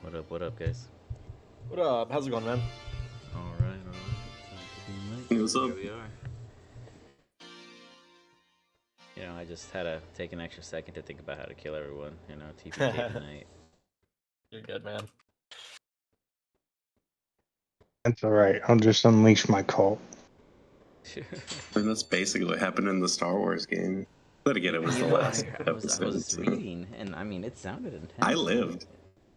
What up, guys? What up? How's it going, man? All right, all right. Hey, what's up? Here we are. I just had to take an extra second to think about how to kill everyone. TPK tonight. You're good, man. That's alright. I'll just unleash my cult. And that's basically what happened in the Star Wars game. But again, it was the last episode. I was reading, and I mean, it sounded intense. I lived.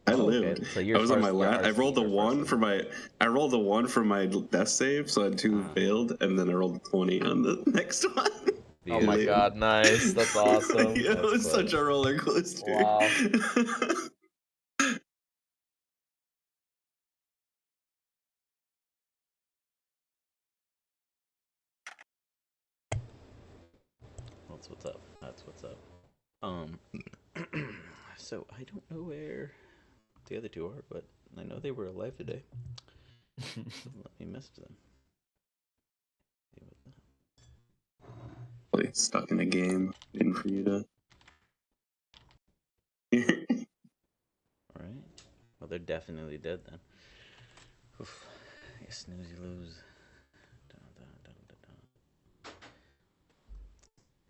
I lived. Okay. So you're I was on my last. I rolled a one for my. I rolled a 1 for my death save, so I had 2 failed, and then I rolled a 20 on the next one. Oh my god, nice. That's awesome. Yeah, it was such a roller coaster. Wow. What's up. That's what's up. So I don't know where the other two are, but I know they were alive today. Let me message them. Like stuck in a game, waiting for you to. All right. Well, they're definitely dead then. Oof. You snooze, you lose. Dun, dun, dun, dun, dun.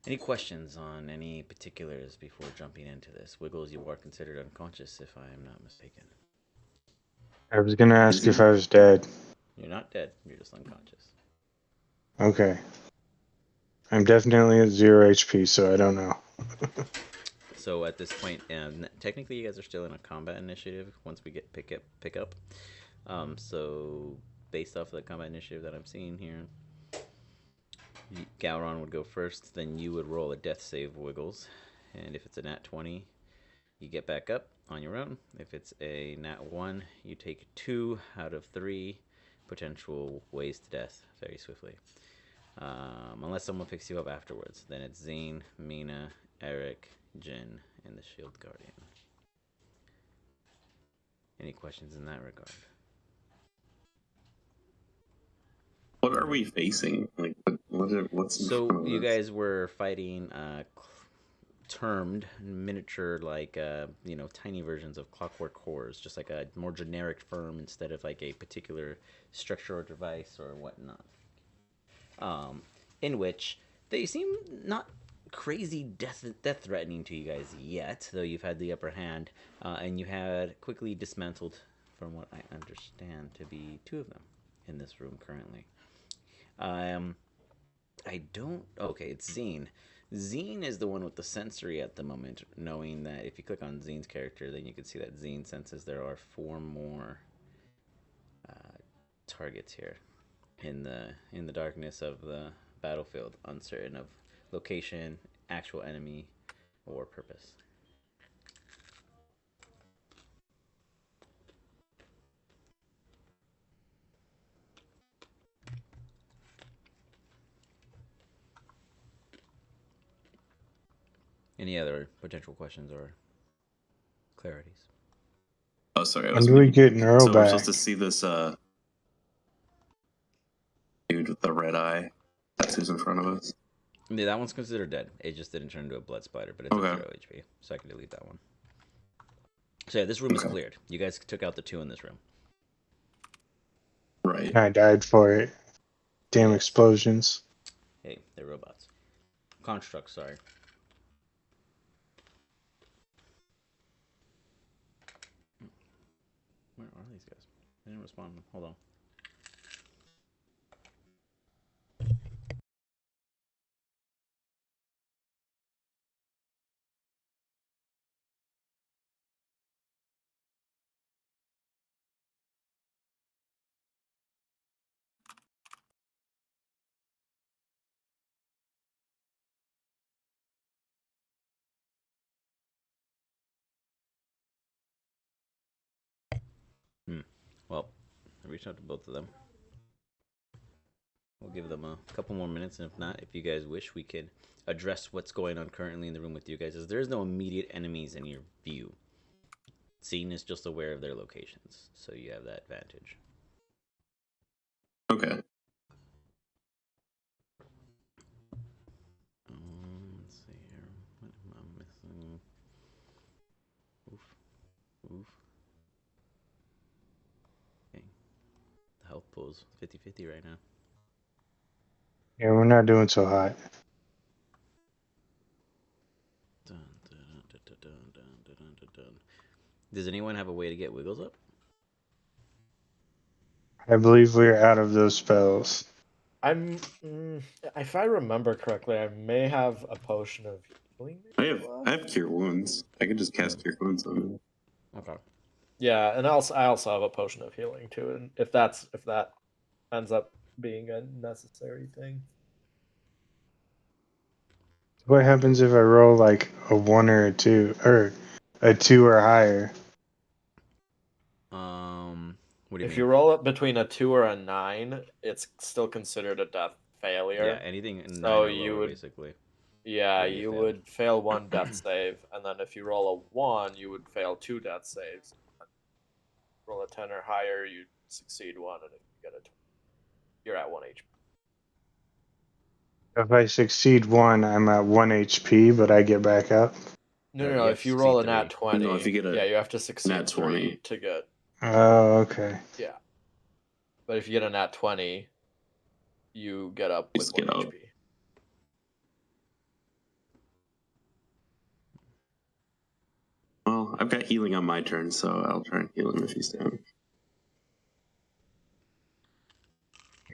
Any questions on any particulars before jumping into this? Wiggles, you are considered unconscious, if I am not mistaken. I was gonna ask if I was dead. You're not dead. You're just unconscious. Okay. I'm definitely at 0 HP, so I don't know. So at this point, technically you guys are still in a combat initiative once we get pick up. So based off of the combat initiative that I'm seeing here, Gowron would go first, then you would roll a death save, Wiggles, and if it's a nat 20, you get back up on your own. If it's a nat 1, you take 2 out of 3 potential ways to death very swiftly. Unless someone picks you up afterwards, then it's Zane, Mina, Eric, Jin, and the Shield Guardian. Any questions in that regard? What are we facing? Like, what's in front of you us? guys were fighting termed miniature, like tiny versions of Clockwork cores, just like a more generic firm instead of like a particular structure or device or whatnot. In which they seem not crazy death threatening to you guys yet, though you've had the upper hand, and you had quickly dismantled, from what I understand, to be 2 of them in this room currently. I don't. Okay, it's Zine. Zine is the one with the sensory at the moment, knowing that if you click on Zine's character, then you can see that Zine senses there are 4 more targets here in the darkness of the battlefield, uncertain of location, actual enemy, or purpose. Any other potential questions or clarities? Oh, sorry. When do we get Neuro So we're back? supposed to see this dude with the red eye. That's who's in front of us. Yeah, that one's considered dead. It just didn't turn into a blood spider, but it's at 0 HP, so I can delete that one. So yeah, this room is cleared. You guys took out the 2 in this room. Right. I died for it. Damn explosions. Hey, they're robots. Constructs, sorry. Where are these guys? They didn't respond. Hold on. Well, I reached out to both of them. We'll give them a couple more minutes, and if not, if you guys wish, we could address what's going on currently in the room with you guys, as there is no immediate enemies in your view. Scene is just aware of their locations, so you have that advantage. Okay. Let's see here. What am I missing? Oof. rolls. 50-50 right now. Yeah, we're not doing so hot. Dun, dun, dun, dun, dun, dun, dun, dun, dun, dun. Does anyone have a way to get Wiggles up? I believe we're out of those spells. If I remember correctly, I may have a potion of healing. I have Cure Wounds. I could just cast Cure Wounds on him. Okay. Yeah, and I also have a potion of healing too, and if that ends up being a necessary thing. What happens if I roll like a 1 or a 2, or a 2 or higher? What do you If mean? you roll it between a 2 or a 9, it's still considered a death failure. Yeah, anything 9 So or you lower, would, basically. yeah, would be a you fail. would fail 1 death save, and then if you roll a 1, you would fail 2 death saves. Roll a 10 or higher, you succeed 1, and if you get a 20, you're at 1 HP. If I succeed 1, I'm at 1 HP, but I get back up. No. You have If to you roll a succeed nat 20, No, if you get a yeah, you have to succeed nat 20. 3 to get. Oh, okay. Yeah. But if you get a nat 20, you get up with Just 1 get up. HP. Well, I've got healing on my turn, so I'll try and heal him if he's down.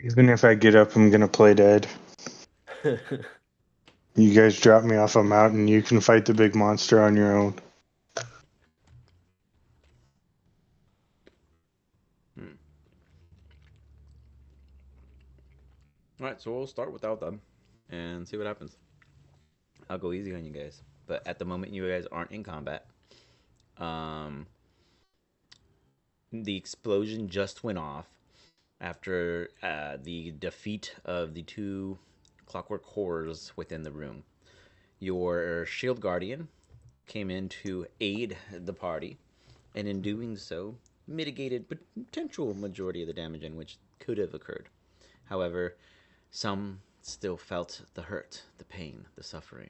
Even if I get up, I'm gonna play dead. You guys drop me off a mountain, you can fight the big monster on your own. Alright, so we'll start without them and see what happens. I'll go easy on you guys. But at the moment, you guys aren't in combat. The explosion just went off after the defeat of the 2 Clockwork horrors within the room. Your shield guardian came in to aid the party, and in doing so, mitigated potential majority of the damage in which could have occurred. However, some still felt the hurt, the pain, the suffering.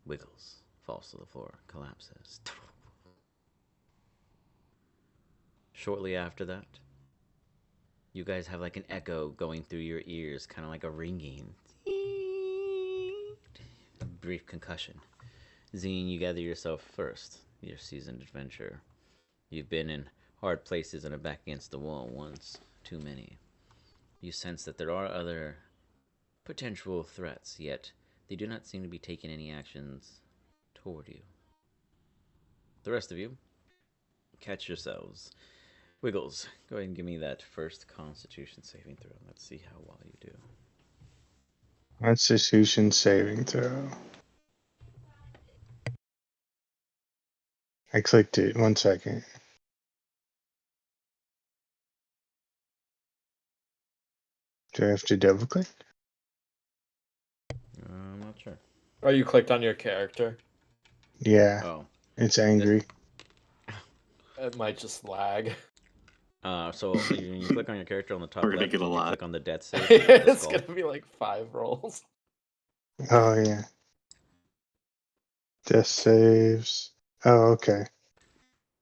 Wiggles, falls to the floor, collapses. Shortly after that, you guys have like an echo going through your ears, kind of like a ringing. A brief concussion. Zine, you gather yourself first, your seasoned adventurer. You've been in hard places and are back against the wall once too many. You sense that there are other potential threats, yet they do not seem to be taking any actions toward you. The rest of you, catch yourselves. Wiggles, go ahead and give me that first Constitution saving throw. Let's see how well you do. Constitution saving throw. I clicked it. 1 second. Do I have to double click? I'm not sure. Oh, you clicked on your character? Yeah. Oh. It's angry. It might just lag. So when you click on your character on the top We're gonna left, get a you lot. click on the death save. The It's skull. gonna be like 5 rolls. Oh, yeah. Death saves. Oh, okay.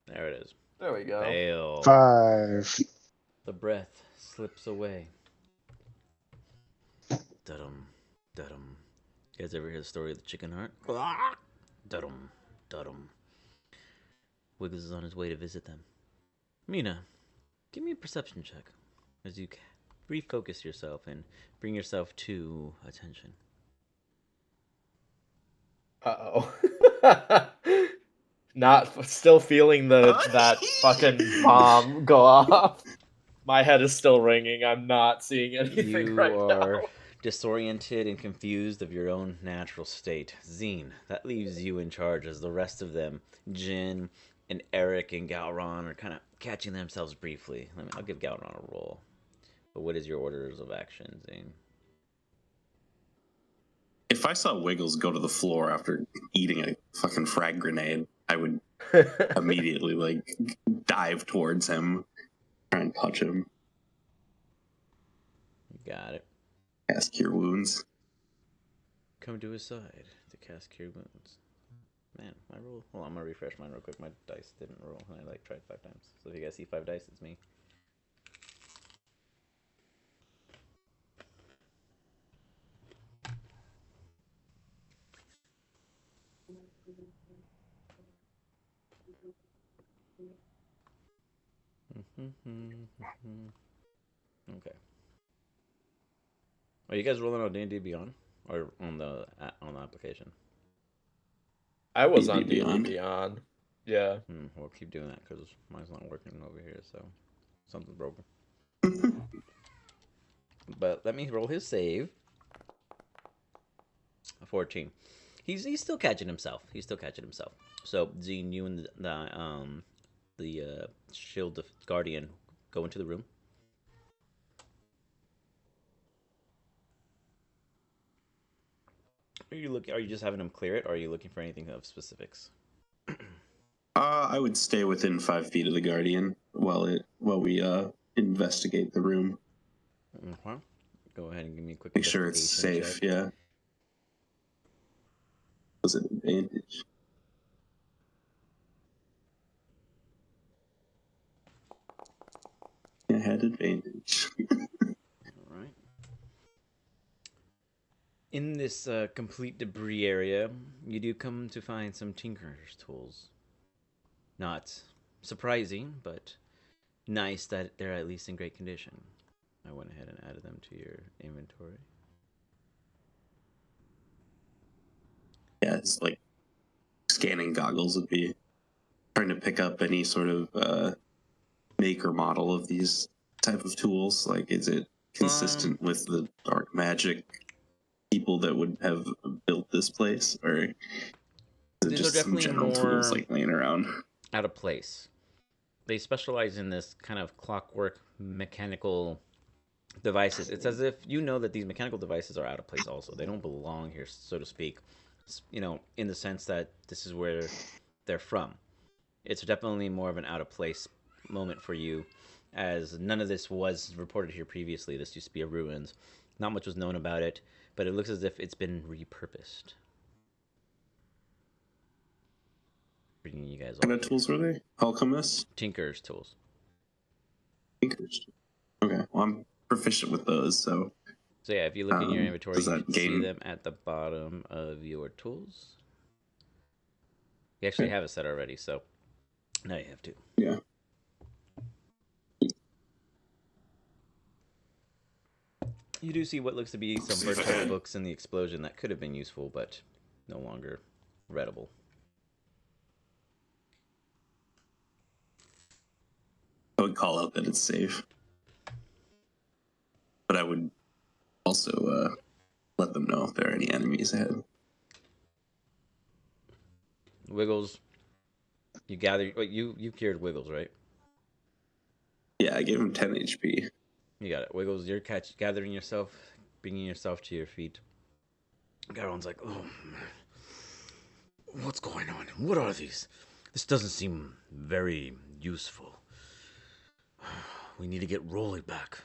There it is. There we go. Fail. 5. The breath slips away. Dudum, dudum. You guys ever hear the story of the chicken heart? Dudum, dudum. Wiggles is on his way to visit them. Mina, give me a perception check as you refocus yourself and bring yourself to attention. Uh-oh. Still feeling that fucking bomb go off. My head is still ringing. I'm not seeing anything You right are now. disoriented and confused of your own natural state. Zine, that leaves you in charge as the rest of them, Jin and Eric and Galron, are kind of catching themselves briefly. I'll give Galron a roll. But what is your orders of action, Zane? If I saw Wiggles go to the floor after eating a fucking frag grenade, I would immediately like dive towards him, try and punch him. You got it. Cast Cure Wounds. Come to his side to cast Cure Wounds. Man, my roll. Hold on, I'm gonna refresh mine real quick. My dice didn't roll, and I tried 5 times. So if you guys see 5 dice, it's me. Okay. Are you guys rolling on D&D Beyond or on the application? I was on D&D D&D Beyond. Beyond. Yeah. We'll keep doing that because mine's not working over here, so something's broken. But let me roll his save. A 14. He's still catching himself. So Zine, you and the shield guardian go into the room. Are you just having him clear it, or are you looking for anything of specifics? I would stay within 5 feet of the guardian while we investigate the room. Okay. Go ahead and give me a quick Make sure it's investigation safe. check. Yeah. Was it advantage? I had advantage. All right. In this complete debris area, you do come to find some tinker's tools. Not surprising, but nice that they're at least in great condition. I went ahead and added them to your inventory. Yeah, it's like scanning goggles would be trying to pick up any sort of make or model of these type of tools. Like, is it consistent with the dark magic people that would have built this place, or is it These just are some definitely general tools more like laying around? out of place. They specialize in this kind of clockwork mechanical devices. It's as if you know that these mechanical devices are out of place also. They don't belong here, so to speak. You know, in the sense that this is where they're from. It's definitely more of an out of place moment for you, as none of this was reported here previously. This used to be a ruins. Not much was known about it, but it looks as if it's been repurposed. Bringing you guys What kind all of here. tools were they? Alchemists? Tinker's tools. Tinkers. Okay, well, I'm proficient with those, so. So yeah, if you look in your inventory, does you that should see gain- them at the bottom of your tools. You actually have it set already, so now you have to. Yeah. You do see what looks to be some burnt out books in the explosion that could have been useful, but no longer readable. I would call out that it's safe. But I would also let them know if there are any enemies ahead. Wiggles, you gather. Wait, you cured Wiggles, right? Yeah, I gave him 10 HP. You got it. Wiggles, you're gathering yourself, bringing yourself to your feet. Garon's like, oh, what's going on? What are these? This doesn't seem very useful. We need to get Rolly back.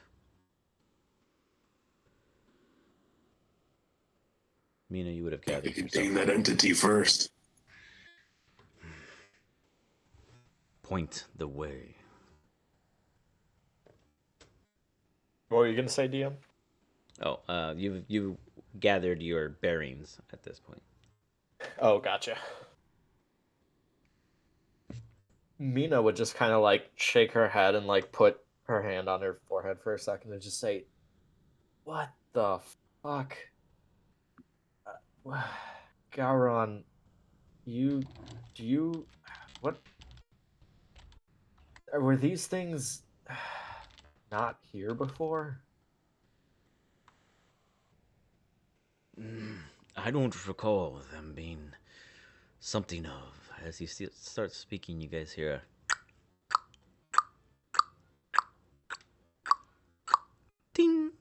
Mina, you would have gathered You can yourself. take that entity first. Point the way. What were you gonna say, DM? Oh, you've gathered your bearings at this point. Oh, gotcha. Mina would just kind of like shake her head and like put her hand on her forehead for a second and just say, "What the fuck, Gowron? What were these things not here before?" I don't recall them being something of. As he starts speaking, you guys hear a ding,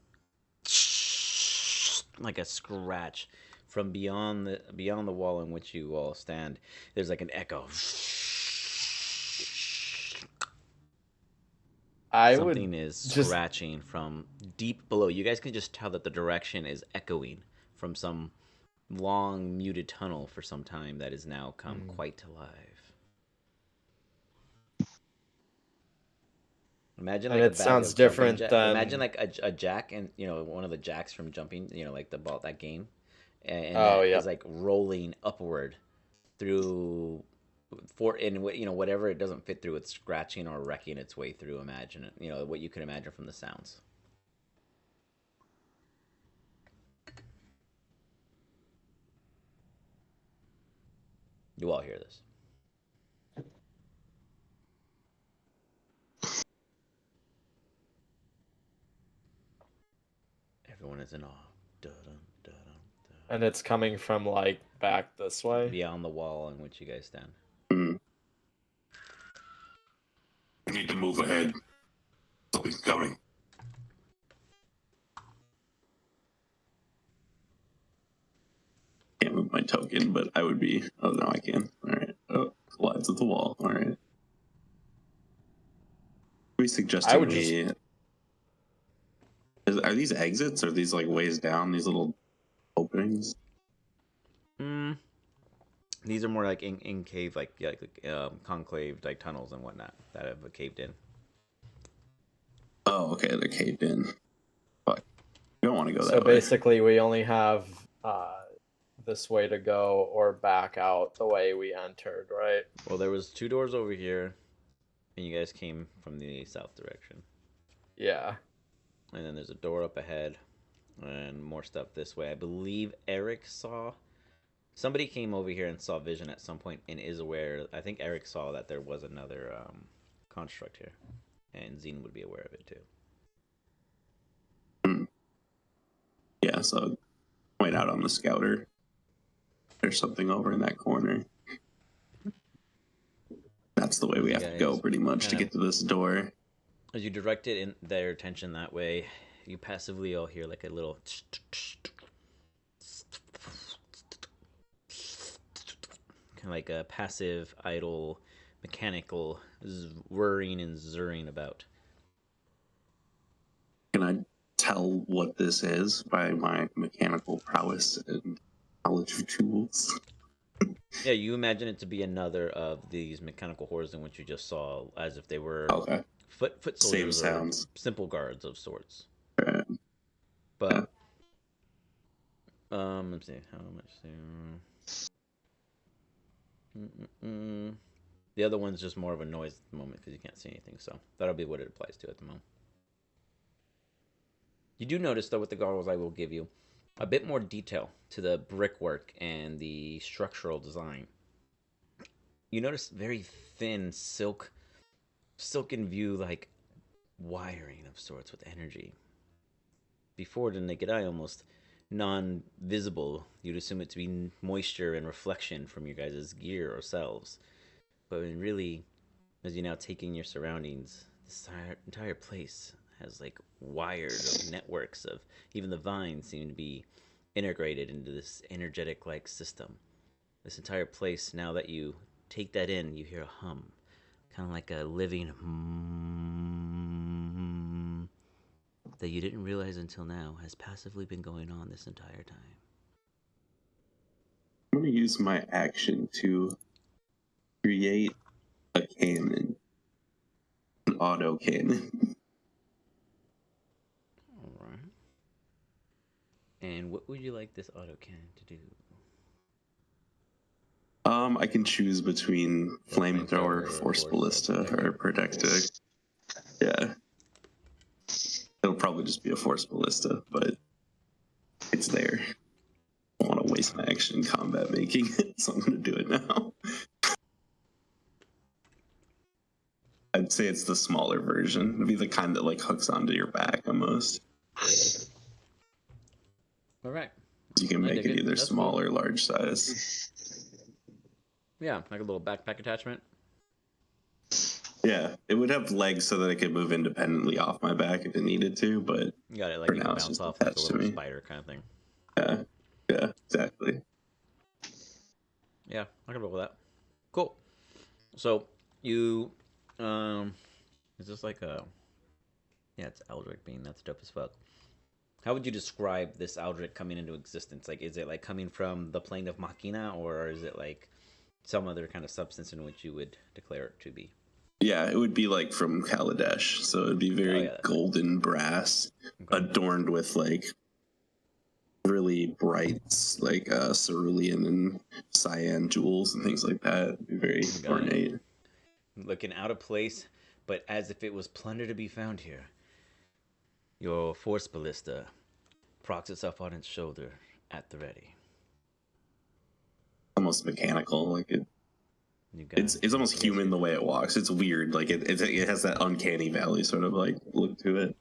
like a scratch from beyond the wall in which you all stand. There's like an echo. Something is scratching from deep below. You guys can just tell that the direction is echoing from some long muted tunnel for some time that has now come quite alive. Imagine like And it sounds different than imagine like a jack, and one of the jacks from jumping, like the ball, that game, and Oh, that yeah. is like rolling upward through whatever it doesn't fit through, it's scratching or wrecking its way through. Imagine it. What you can imagine from the sounds. You all hear this. Everyone is in awe. Dun-dun, dun-dun, dun. And it's coming from like back this way. Beyond the wall on which you guys stand. Hmm. We need to move ahead. Something's coming. Can't move my token, but I would be. Oh no, I can. All right. Oh, collides with the wall. All right. We suggesting I would we. Are these exits? Or are these like ways down? These little openings? These are more like in cave, concave, like tunnels and whatnot that have caved in. Oh, okay. They're caved in. Fuck. We don't want to go So that way. basically, we only have this way to go or back out the way we entered, right? Well, there was 2 doors over here, and you guys came from the south direction. Yeah. And then there's a door up ahead, and more stuff this way. I believe Eric saw. Somebody came over here and saw vision at some point and is aware. I think Eric saw that there was another construct here, and Zine would be aware of it too. Yeah, so point out on the scouter. There's something over in that corner. That's the way we have to go, pretty much, to get to this door. As you direct it in their attention that way, you passively all hear like a little kind of like a passive, idle, mechanical whirring and zurring about. Can I tell what this is by my mechanical prowess and knowledge of tools? Yeah, you imagine it to be another of these mechanical horrors in which you just saw, as if they were foot soldiers or simple guards of sorts. Right. But let's see how much there. The other one's just more of a noise at the moment because you can't see anything, so that'll be what it applies to at the moment. You do notice, though, with the goggles I will give you, a bit more detail to the brickwork and the structural design. You notice very thin silken view, like wiring of sorts with energy. Before the naked eye, almost non-visible, you'd assume it to be moisture and reflection from your guys' gear or selves. But really, as you now take in your surroundings, this entire place has like wired of networks of, even the vines seem to be integrated into this energetic like system. This entire place, now that you take that in, you hear a hum, kind of like a living hum that you didn't realize until now has passively been going on this entire time. I'm going to use my action to create a cannon, an auto cannon. All right. And what would you like this auto cannon to do? I can choose between flamethrower, force ballista, or projectile. Yeah. It'll probably just be a force ballista, but it's there. I don't want to waste my action in combat making it, so I'm going to do it now. I'd say it's the smaller version. It'd be the kind that like hooks onto your back almost. All right. You can make it either small or large size. Yeah, like a little backpack attachment. Yeah, it would have legs so that it could move independently off my back if it needed to, but you got it like you can bounce off like a little spider kind of thing. Yeah, exactly. Yeah, I can roll with that. Cool. So you, is this like a? Yeah, it's Aldrich being. That's dope as fuck. How would you describe this Aldrich coming into existence? Like, is it like coming from the plane of Machina, or is it like some other kind of substance in which you would declare it to be? Yeah, it would be like from Kaladesh, so it'd be very golden brass, adorned with like really bright, like cerulean and cyan jewels and things like that. It'd be very Got it. ornate. Looking out of place, but as if it was plunder to be found here. Your force ballista procs itself on its shoulder at the ready. Almost mechanical, like You got it's almost human the way it walks. It's weird, like it has that uncanny valley sort of like look to it.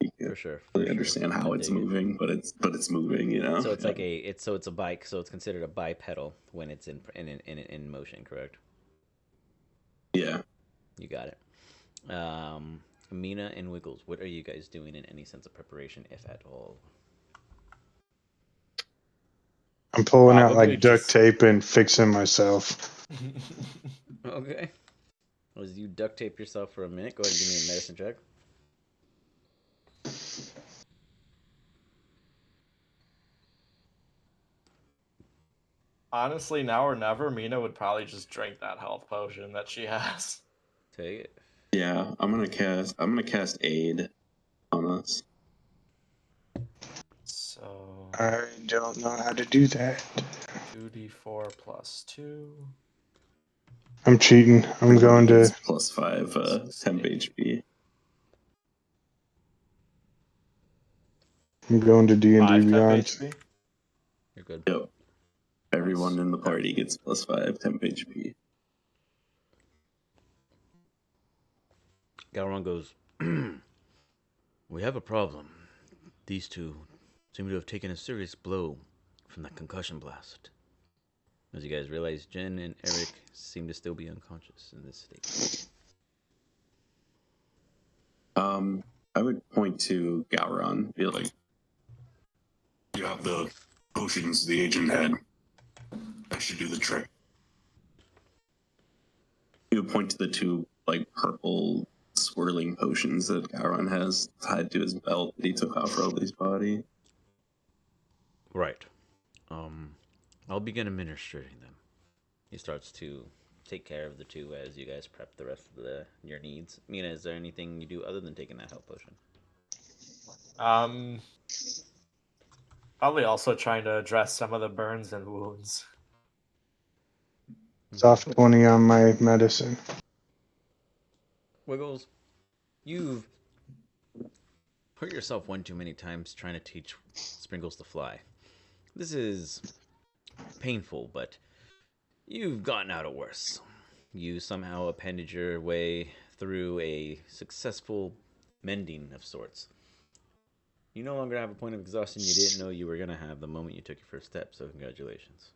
You can't for sure. really understand how I it's dig it. moving, but it's moving, you know. So it's like it's a bike. So it's considered a bipedal when it's in motion. Correct. Yeah. You got it. Mina and Wiggles, what are you guys doing in any sense of preparation, if at all? I'm pulling out Probably like duct just- tape and fixing myself. Okay. As you duct tape yourself for a minute, go ahead and give me a medicine check. Honestly, now or never, Mina would probably just drink that health potion that she has. Take it. Yeah, I'm gonna cast aid on us. So I don't know how to do that. 2d4 plus 2. I'm cheating. I'm going Everybody to. gets plus 5 temp HP. I'm going to D&D 5 temp Beyond. HP. You're good. Yep. Everyone in the party gets plus 5 temp HP. Gowron goes, we have a problem. These two seem to have taken a serious blow from that concussion blast. As you guys realize, Jen and Eric seem to still be unconscious in this state. I would point to Gowron, be like, You have the potions the agent had. That should do the trick. you would point to the two like purple swirling potions that Gowron has tied to his belt that he took off Roby's body. Right. I'll begin administering them. He starts to take care of the two as you guys prep the rest of your needs. Mina, is there anything you do other than taking that health potion? Probably also trying to address some of the burns and wounds. Soft 20 on my medicine. Wiggles, you've hurt yourself one too many times trying to teach Sprinkles to fly. This is painful, but you've gotten out of worse. You somehow appended your way through a successful mending of sorts. You no longer have a point of exhaustion you didn't know you were going to have the moment you took your first step, so congratulations.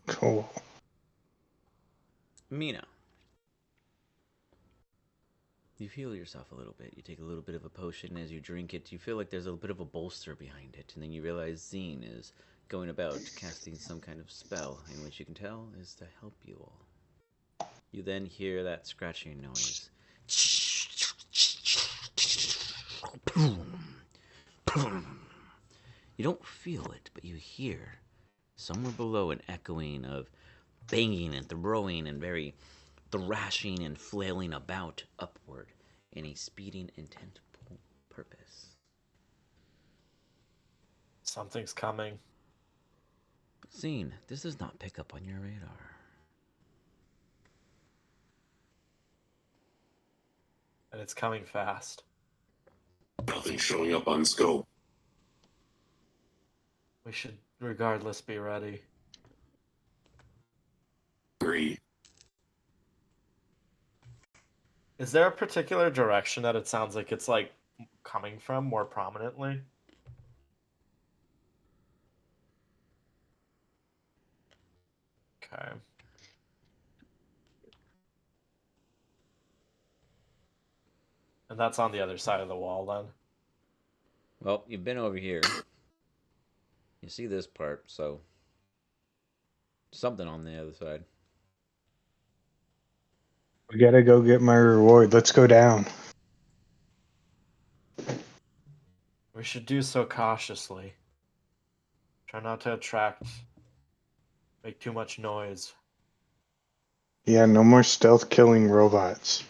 Cool. Mina. You heal yourself a little bit. You take a little bit of a potion. As you drink it, you feel like there's a bit of a bolster behind it. And then you realize Zine is going about casting some kind of spell, in which you can tell is to help you all. You then hear that scratching noise. You don't feel it, but you hear somewhere below an echoing of banging and throwing and very thrashing and flailing about upward in a speeding intent purpose. Something's coming. Scene, this does not pick up on your radar. And it's coming fast. Nothing showing up on scope. We should regardless be ready. Agree. Is there a particular direction that it sounds like it's like coming from more prominently? Okay. And that's on the other side of the wall then? Well, you've been over here. You see this part, so something on the other side. We gotta go get my reward. Let's go down. We should do so cautiously. Try not to make too much noise. Yeah, no more stealth killing robots.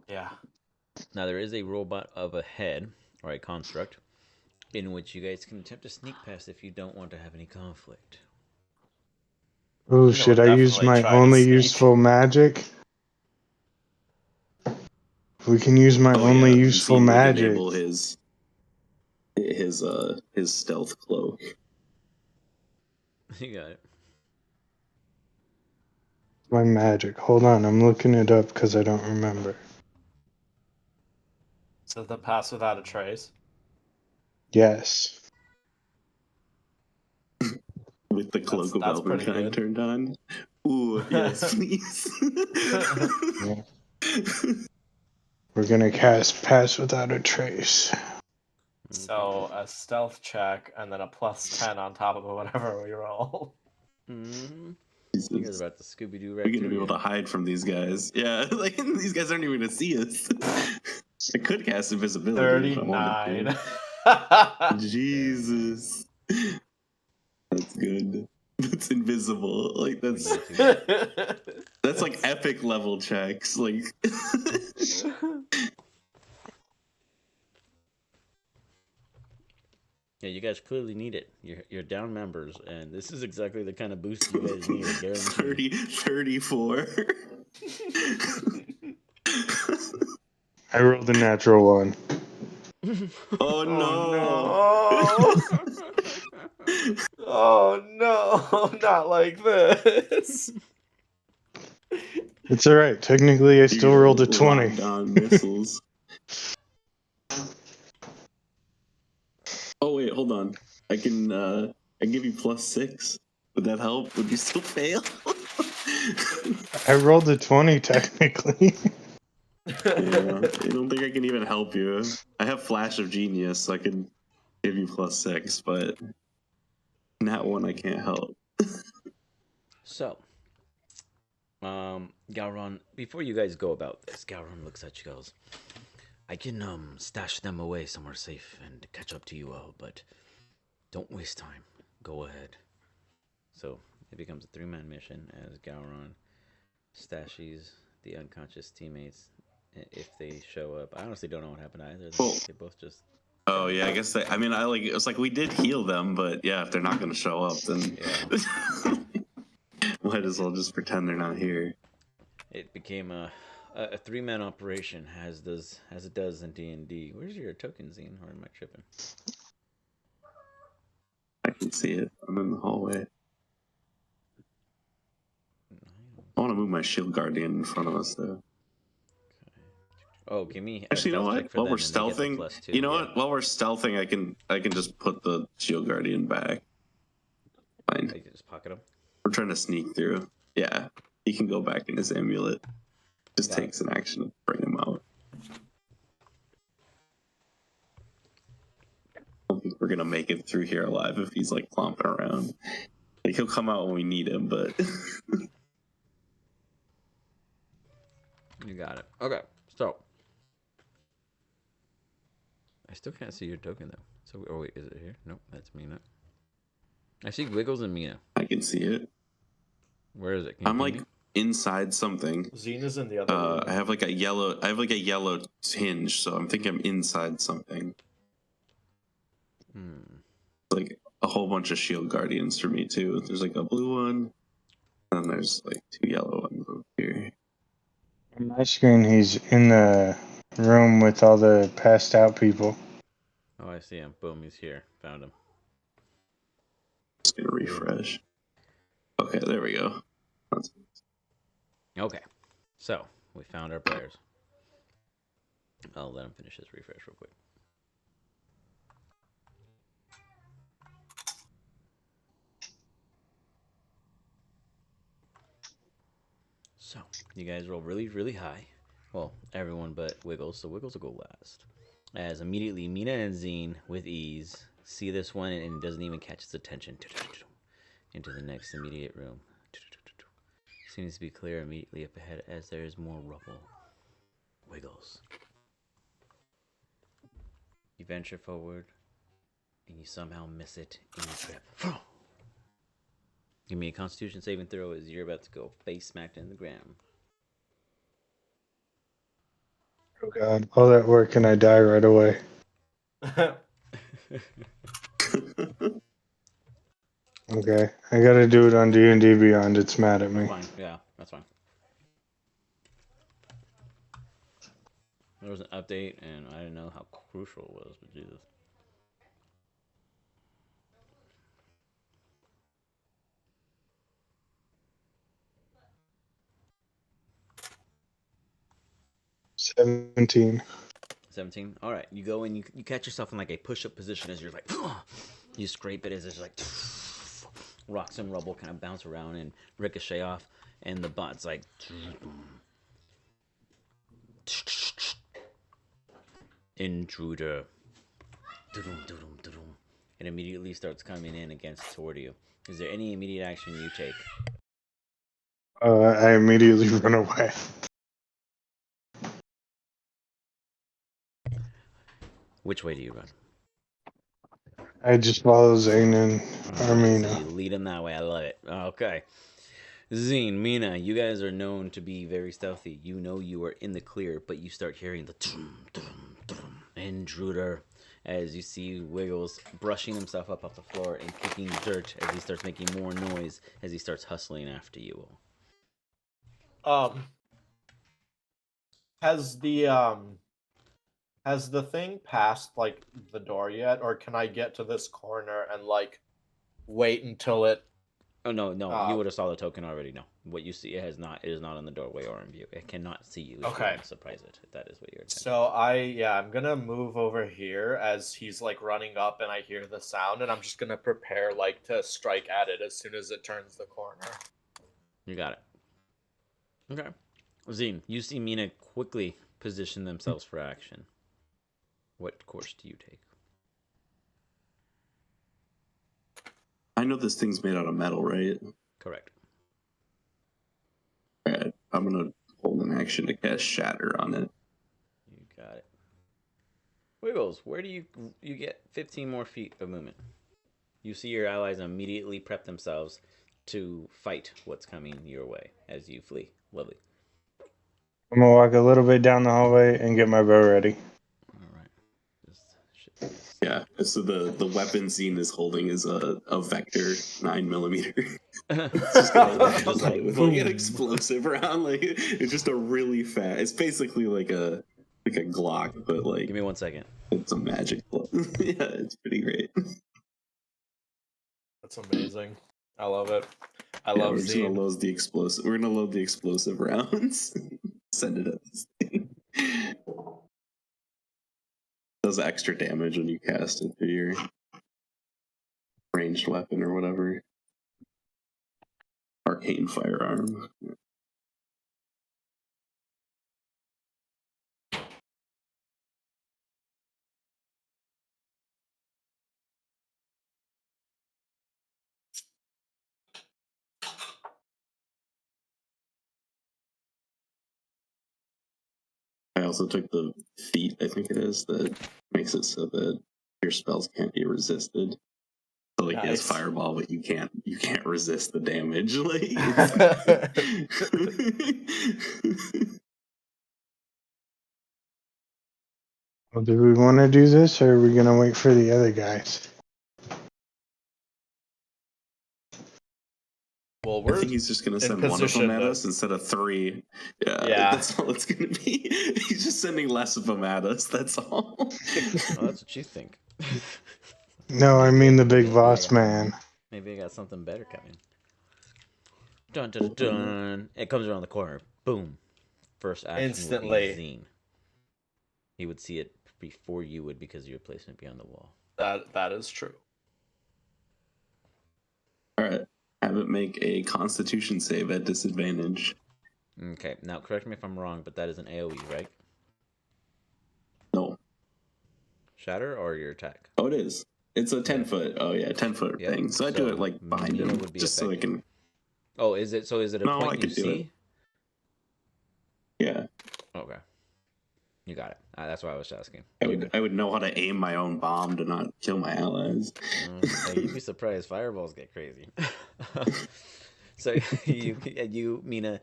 Yeah. Now there is a robot of a head, or a construct, in which you guys can attempt to sneak past if you don't want to have any conflict. Oh, Gina should would I use definitely my try to only sneak. useful magic? We can use my Oh only yeah, and useful see, like, magic. enable his stealth cloak. You got it. My magic. Hold on, I'm looking it up because I don't remember. So the pass without a trace. Yes. With the cloak of That's pretty Elvenkind good. turned on. Ooh, yes, please. Yeah. We're gonna cast Pass Without a Trace. So a stealth check and then a +10 on top of whatever we roll. Mm-hmm. Jesus. You guys are about to Scooby-Doo right We're gonna through be able you. to hide from these guys. Yeah, like these guys aren't even gonna see us. I could cast invisibility if I wanted 39. to. Jesus, that's good. That's invisible. Like We need to. that's like epic level checks. Like Yeah, you guys clearly need it. You're down members, and this is exactly the kind of boost you guys need, I guarantee. 34. I rolled a natural one. Oh no! Oh no! Oh no! Not like this. It's alright. Technically, I still You're rolled a gonna 20. lock down missiles. Oh wait, hold on. I can I give you +6. Would that help? Would you still fail? I rolled a 20, technically. Yeah, I don't think I can even help you. I have Flash of Genius, so I can give you +6, but that one I can't help. So, Galron, before you guys go about this, Galron looks at you, goes, I can stash them away somewhere safe and catch up to you all, but don't waste time. Go ahead. So it becomes a 3-man mission as Galron stashes the unconscious teammates if they show up. I honestly don't know what happened either. They both just. Oh yeah, I guess I mean, it's like we did heal them, but yeah, if they're not going to show up, then Yeah. might as well just pretend they're not here. It became a 3-man operation as it does in D&D. Where's your token, Zine? Or am I tripping? I can see it. I'm in the hallway. I want to move my shield guardian in front of us though. Oh, give me a Actually, you know stealth what? check for While them we're and they get the stealthing, +2. you know Yeah. what? While we're stealthing, I can just put the shield guardian back. Fine. You can just pocket them. We're trying to sneak through. Yeah, he can go back in his amulet. Just Got it. takes an action to bring him out. I don't think we're gonna make it through here alive if he's like clomping around. Like he'll come out when we need him, but You got it. Okay, so I still can't see your token though. So, oh wait, is it here? Nope, that's Mina. I see Wiggles and Mina. I can see it. Where is it? I'm like inside something. Xena's in the other room. I have like a yellow tinge, so I'm thinking I'm inside something. Like a whole bunch of shield guardians for me too. There's like a blue one, and then there's like 2 yellow ones over here. On my screen, he's in the room with all the passed out people. Oh, I see him. Boom, he's here. Found him. Just gonna refresh. Okay, there we go. Okay, so we found our players. I'll let him finish his refresh real quick. So, you guys roll really, really high. Well, everyone but Wiggles, so Wiggles will go last. As immediately Mina and Zine, with ease, see this one and it doesn't even catch its attention. Into the next immediate room. Seems to be clear immediately up ahead as there is more rubble. Wiggles. You venture forward, and you somehow miss it in your trip. Give me a Constitution saving throw as you're about to go face smacked in the ground. Oh god, all that work and I die right away. Okay, I gotta do it on D&D Beyond. It's mad at me. Fine. Yeah, that's fine. There was an update, and I didn't know how crucial it was, but Jesus. $17. 17. All right, you go and you catch yourself in like a push-up position as you're like, you scrape it as it's like rocks and rubble kind of bounce around and ricochet off, and the bot's like, intruder. It immediately starts coming in against toward you. Is there any immediate action you take? I immediately run away. Which way do you run? I just follow Zane and Armina. So you lead him that way. I love it. Okay. Zine, Mina, you guys are known to be very stealthy. You know you are in the clear, but you start hearing the intruder as you see Wiggles brushing himself up off the floor and kicking dirt as he starts making more noise as he starts hustling after you all. Has the thing passed like the door yet, or can I get to this corner and like wait until it? Oh no, you would have saw the token already. No, what you see it is not in the doorway or in view. It cannot see you. Okay, Surprise it. If that is what you're. So I'm gonna move over here as he's like running up, and I hear the sound, and I'm just gonna prepare like to strike at it as soon as it turns the corner. You got it. Okay, Zine, you see Mina quickly position themselves for action. What course do you take? I know this thing's made out of metal, right? Correct. Alright, I'm gonna hold an action to cast Shatter on it. You got it. Wiggles, where do you get 15 more feet of movement? You see your allies immediately prep themselves to fight what's coming your way as you flee. Lovely. I'm gonna walk a little bit down the hallway and get my bow ready. Yeah, so the weapon Zine is holding is a Vector 9mm. It's just gonna with like an explosive round, like it's just a really fast. It's basically like a Glock, but like. Give me 1 second. It's a magic bullet. Yeah, it's pretty great. That's amazing. I love it. I love we're Zine. just gonna load the explosive. We're gonna load the explosive rounds. Send it at this thing. Does extra damage when you cast it through your ranged weapon or whatever. Arcane firearm. I also took the feat, I think it is, that makes it so that your spells can't be resisted. So like, Nice. It's fireball, but you can't resist the damage. Like, Well, do we want to do this, or are we gonna wait for the other guys? Well, I think he's just gonna send one of them at us instead of 3. Yeah, that's all it's gonna be. He's just sending less of them at us. That's all. Oh, that's what you think. No, I mean the big boss man. Maybe I got something better coming. Dun dun dun. It comes around the corner. Boom. First action instantly. Would be Zine. He would see it before you would because of your placement beyond the wall. That is true. All right. Have it make a Constitution save at disadvantage. Okay. Now, correct me if I'm wrong, but that is an AoE, right? No. Shatter or your attack? Oh, it is. It's a 10-foot. Oh yeah, 10-foot thing. So I do it like behind him, just so I can. Oh, is it? So is it a point you see? Yeah. Okay. You got it. That's why I was asking. I would know how to aim my own bomb to not kill my allies. You'd be surprised. Fireballs get crazy. So you, Mina,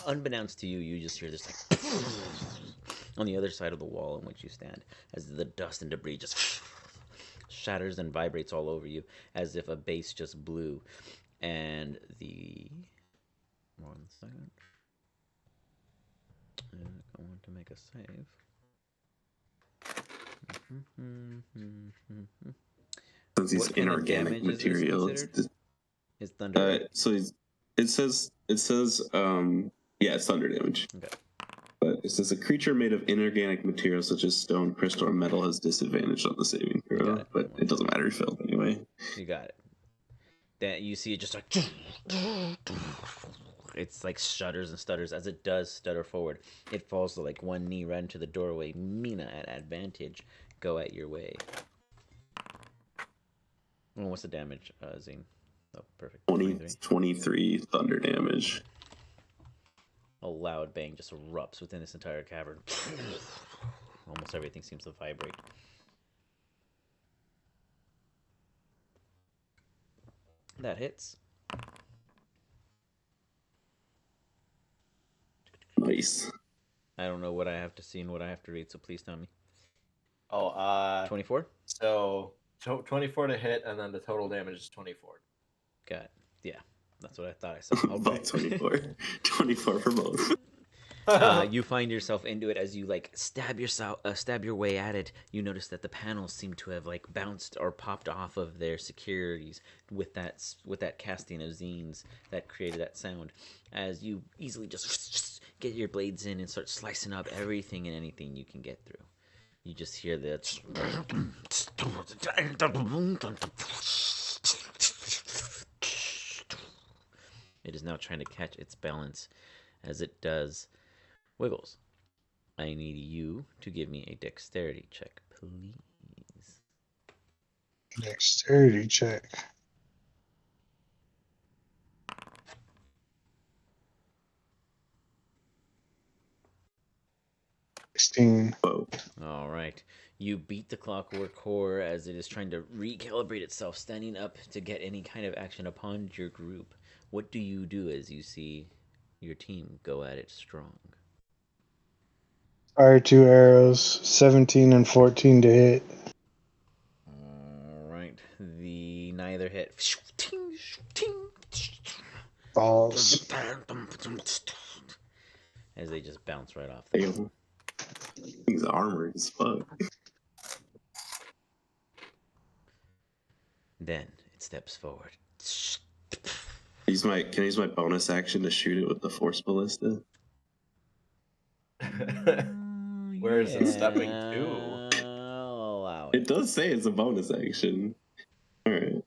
unbeknownst to you, you just hear this like on the other side of the wall in which you stand, as the dust and debris just shatters and vibrates all over you, as if a base just blew. And the 1 second. And I want to make a save. Since these What kind of inorganic damage is this materials. considered? Is thunder, right? So it says yeah, it's thunder damage. Okay. But it says a creature made of inorganic materials such as stone, crystal, or metal has disadvantage on the saving throw. But it doesn't matter, it failed anyway. You got it. That you see it just like it's like shudders and stutters. As it does stutter forward, it falls to like one knee right into the doorway. Mina at advantage. Go at your way. Oh, what's the damage, Zine? Oh, perfect. 23 thunder damage. A loud bang just erupts within this entire cavern. Almost everything seems to vibrate. That hits. Nice. I don't know what I have to see and what I have to read, so please tell me. Oh, 24? So 24 to hit, and then the total damage is 24. Got it. Yeah, that's what I thought I saw. Okay. Both 24. 24 for both. You find yourself into it as you like stab your way at it. You notice that the panels seem to have like bounced or popped off of their securities with that casting of zines that created that sound. As you easily just get your blades in and start slicing up everything and anything you can get through. You just hear the it is now trying to catch its balance. As it does, Wiggles, I need you to give me a dexterity check, please. Dexterity check. Whoa. All right. You beat the Clockwork Horror as it is trying to recalibrate itself, standing up to get any kind of action upon your group. What do you do as you see your team go at it strong? Fire 2 arrows, 17 and 14 to hit. All right. The neither hit. Balls. As they just bounce right off. Damn. He's armored as fuck. Then it steps forward. Can I use my bonus action to shoot it with the force ballista? Where is it stepping to? I'll allow It does say it's a bonus action. Alright.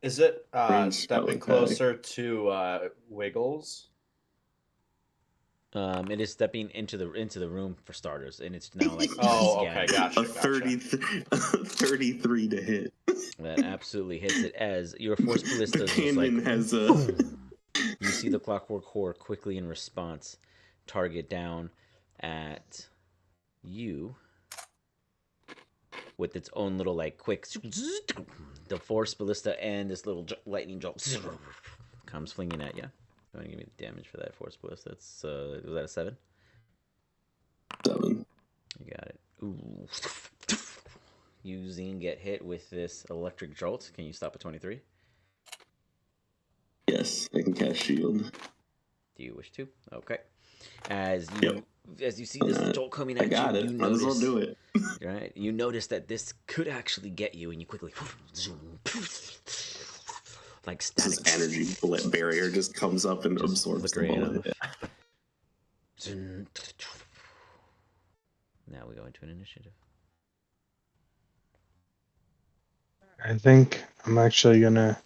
Is it Range stepping spell closer to Wiggles? It is stepping into the room for starters, and it's now like Oh, okay, gotcha. A 33 to hit. That absolutely hits it as your force ballista The is just cannon like has a. you see the Clockwork Horror quickly in response target down at you with its own little like quick the force ballista and this little lightning jolt comes flinging at you. You want to give me the damage for that force ballista? That's was that a 7? 7. You got it. Ooh. You, Zine, get hit with this electric jolt. Can you stop at 23? Yes, I can cast shield. Do you wish to? Okay. As you see this jolt coming at I got it. you Might as well do it. Right? You notice that this could actually get you, and you quickly like static. This energy barrier just comes up and absorbs the bullet. Now we go into an initiative. I think I'm actually gonna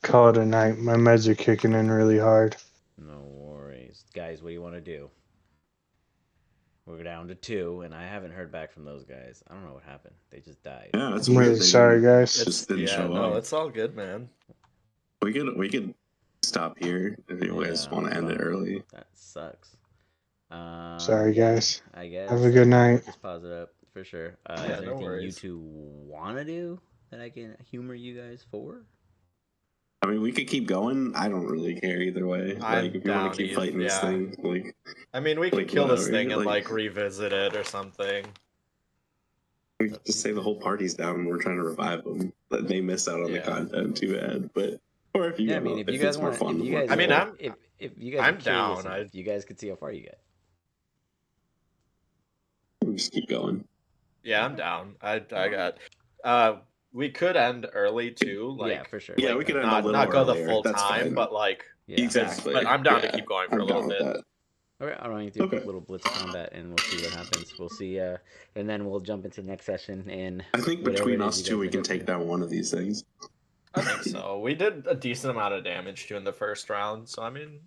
call it a night. My meds are kicking in really hard. No worries. Guys, what do you want to do? We're down to 2, and I haven't heard back from those guys. I don't know what happened. They just died. Yeah, that's I'm weird. really sorry, guys. Just didn't show up. It's all good, man. We could stop here if you guys want to end it early. That sucks. Sorry, guys. I guess. Have a good night. Just pause it up for sure. Yeah, Is there no anything you worries. two want to do that I can humor you guys for? I mean, we could keep going. I don't really care either way. I'm Like, if you want down to keep either- fighting this yeah. thing, like, I mean, we could Like, kill this whatever, thing and like- like revisit it or something. we could just say the whole party's down and we're trying to revive them. But they miss out on the Yeah. content, too bad. But or if you, Yeah, I know, mean, if you guys it's more want, fun, if you more guys, I mean, people. I'm- if you guys, I'm are curious down, enough, you guys could see how far you get. We'll just keep going. Yeah, I'm down. I got. We could end early too. Like, Yeah, for sure. Yeah, like, we could end a not little go the earlier. full That's time, fine. but like, Yeah. Exactly. But I'm down to Yeah, keep going for I'm a little down with bit. that. All right, I'll run you through Okay. a little blitz combat, and we'll see what happens. We'll see, and then we'll jump into the next session. And I think whatever between it is us you two, guys we are can up take to. down one of these things. I think so. We did a decent amount of damage to in the first round, so I mean,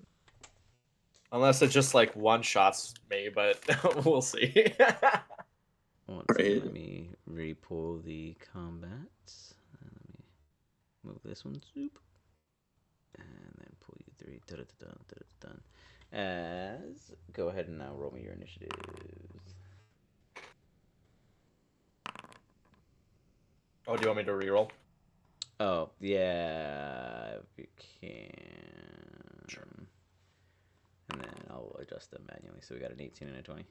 unless it just like one shots me, but we'll see. One Right. second, let me re-pull the combat. Let me move this one, soup, and then pull you three. Dun. As go ahead and now roll me your initiatives. Oh, do you want me to reroll? Oh yeah, if you can. Sure. And then I'll adjust them manually. So we got an 18 and a 20.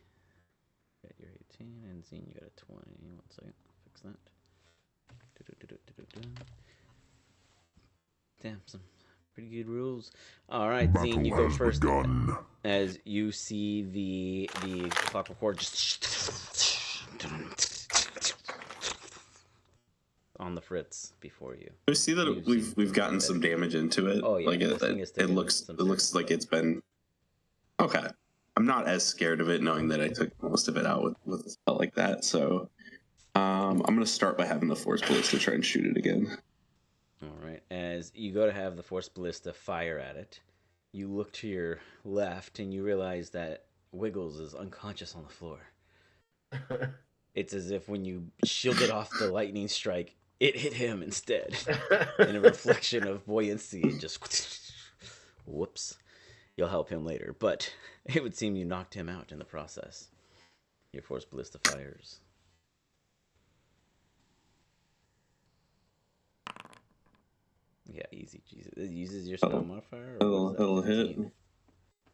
Got your 18 and Zine, you got a 20. 1 second, fix that. Damn, some pretty good rules. All right, Zine, you go first. As you see the clockwork cord just on the fritz before you. We see that we've gotten some damage into it. Oh, yeah, like this thing is it taking looks some like it's been okay. I'm not as scared of it knowing that I took most of it out with a spell like that. So I'm gonna start by having the force ballista try and shoot it again. All right. As you go to have the force ballista fire at it, you look to your left and you realize that Wiggles is unconscious on the floor. It's as if when you shielded off the lightning strike, it hit him instead. In a reflection of buoyancy, it just whoops. You'll help him later, but it would seem you knocked him out in the process. Your force ballista fires. Yeah, easy. Jesus. It uses your spell modifier? Or what is that, It'll hit. 15?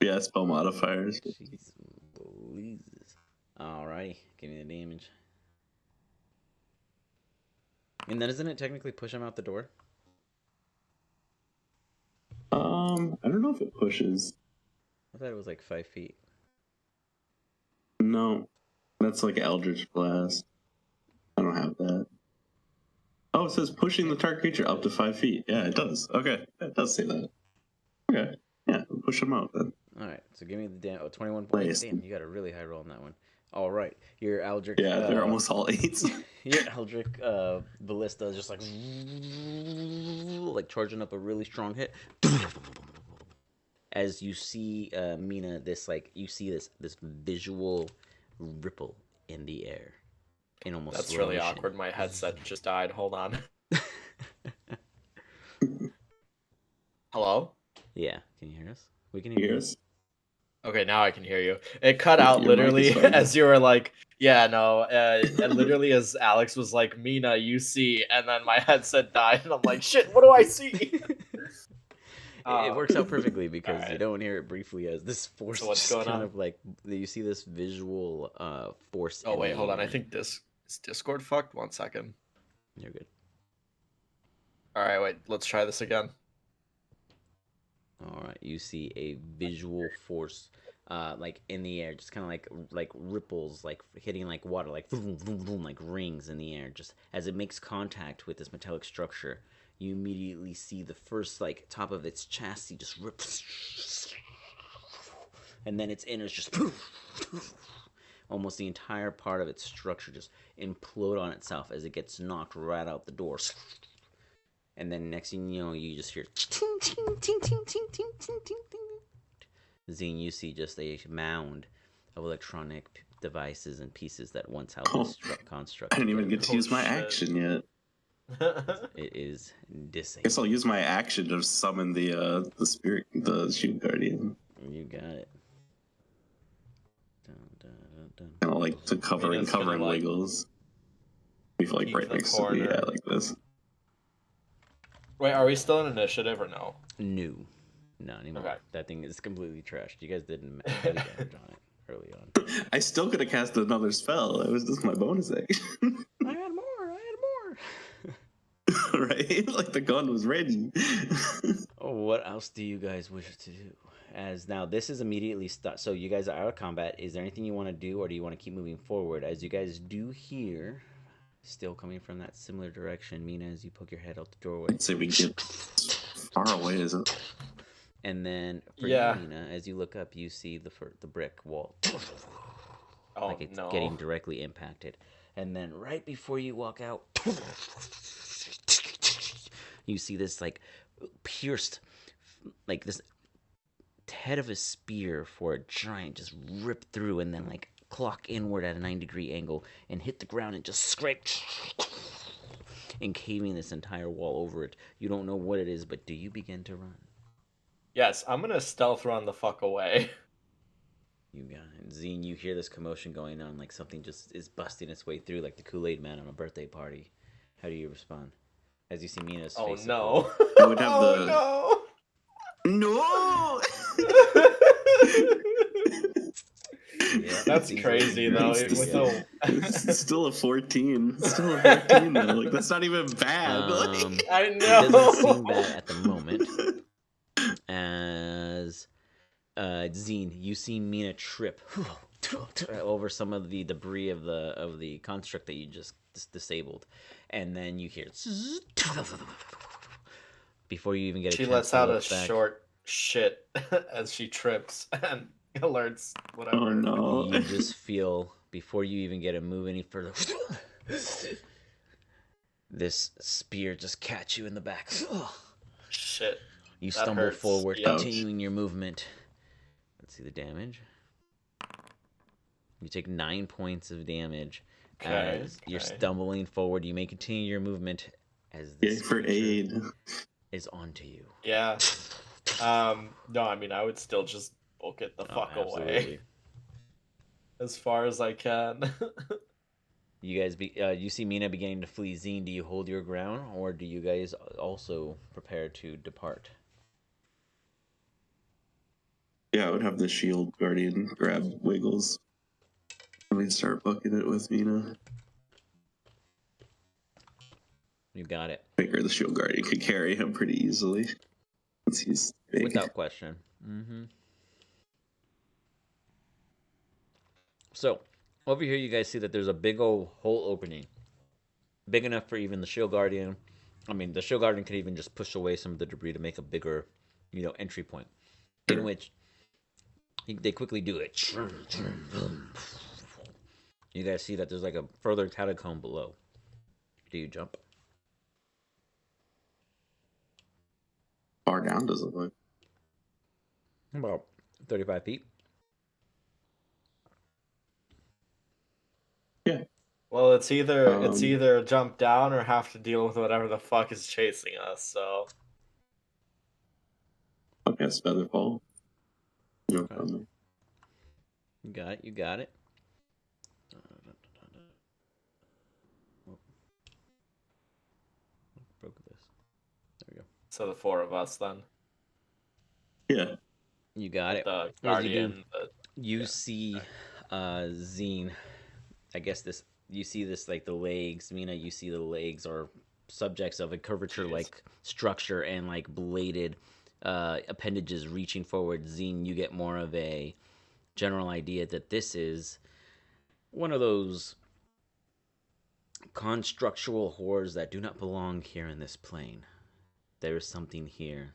Yeah, spell modifiers. Jeez, Louises. Alrighty, give me the damage. And then doesn't it technically push him out the door? I don't know if it pushes. I thought it was like 5 feet. No, that's like Eldritch Blast. I don't have that. Oh, it says pushing the target creature up to 5 feet. Yeah, it does. Okay, it does say that. Okay, yeah, push him out then. Alright, so give me the 21 points. Nice. Damn, you got a really high roll on that one. Alright, your Eldritch... Yeah, they're almost all 8s. Your Eldritch Ballista is just like charging up a really strong hit. As you see, Mina, you see this visual ripple in the air. In almost That's slow really motion. awkward. My headset just died. Hold on. Hello? Yeah, can you hear us? We can hear you. Yes. Okay, now I can hear you. It cut out Your mic is literally fine. as you were like, yeah, no, and literally as Alex was like, Mina, you see, and then my headset died, and I'm like, shit, what do I see? It works out perfectly because you alright. don't hear it briefly as this force So what's just going kind on? of like you see this visual force. Oh in wait, the hold on. I air. think is Discord fucked. 1 second. You're good. All right, wait. Let's try this again. All right, you see a visual force, like in the air, just kind of like ripples, like hitting like water, like boom, boom, boom, like rings in the air. Just as it makes contact with this metallic structure, you immediately see the first like top of its chassis just rip, and then its innards just almost the entire part of its structure just implode on itself as it gets knocked right out the door. And then next thing you know, you just hear ting, ting, ting, ting, ting, ting, ting, ting, ting. Zine, you see just a mound of electronic devices and pieces that once held this construct. I didn't even get to Oh, use my shit. action yet. It is disabled. Guess I'll use my action to summon the shield guardian. You got it. Dun, dun, dun, dun. Kind of like to cover Mina's gonna, and like, like, Wiggles. We feel like peek right the next to the corner. like this. Wait, are we still in initiative or no? No, not anymore. Okay. That thing is completely trashed. You guys didn't any damage on it early on. I still could have cast another spell. It was just my bonus action. I had more. Right? Like the gun was ready. Oh, what else do you guys wish to do? As now, this is immediately stuck. So you guys are out of combat. Is there anything you want to do, or do you want to keep moving forward? As you guys do hear, still coming from that similar direction, Mina, as you poke your head out the doorway. I'd say we get far away, is it? And then for Yeah. you, Mina, as you look up, you see the brick wall. Oh, Like it's no. getting directly impacted. And then right before you walk out, you see this like pierced, like this head of a spear for a giant just rip through and then like clock inward at a 90-degree angle and hit the ground and just scrape and caving this entire wall over it. You don't know what it is, but do you begin to run? Yes, I'm gonna stealth run the fuck away. You got it. Zine, you hear this commotion going on, like something just is busting its way through, like the Kool-Aid Man on a birthday party. How do you respond? As you see Mina's Oh face. no. I would have Oh No! Yeah, That's Zine's crazy looking though. great. With Yeah. It's still a 14. It's still a 14 though. Like that's not even bad. I It doesn't seem know. bad at the moment. As Zine, you see Mina trip over some of the debris of the construct that you just disabled, and then you hear before you even get a She chance lets to out a look back, short shit as she trips and alerts whatever. Oh no. you just feel before you even get to move any further, this spear just catch you in the back. Shit. You That stumble hurts. forward, Ouch. continuing your movement. Let's see the damage. You take 9 points of damage as you're stumbling forward. You may continue your movement as this Yeah, for aid. is onto you. Yeah. No, I mean I would still just book it the fuck away as far as I can. You guys you see Mina beginning to flee. Zine, do you hold your ground, or do you guys also prepare to depart? Yeah, I would have the shield guardian grab Wiggles. And we'd start booking it with Mina. You got it. I figure the shield guardian could carry him pretty easily. Since he's big. Without question. Mm-hmm. So, over here you guys see that there's a big old hole opening. Big enough for even the shield guardian. I mean, the shield guardian could even just push away some of the debris to make a bigger, entry point. In which they quickly do it. You guys see that there's like a further catacomb below. Do you jump? Far down does it look? About 35 feet. Yeah. Well, it's either jump down or have to deal with whatever the fuck is chasing us. So I guess Featherfall. No Okay. problem. You got it. Oh. Broke this. There we go. So the four of us then. Yeah. You got it. The As you do, guardian. you see Zine. I guess you see this like the legs. Mina, you see the legs are subjects of a curvature like structure and like bladed appendages reaching forward. Zine, you get more of a general idea that this is one of those constructual horrors that do not belong here in this plane. There is something here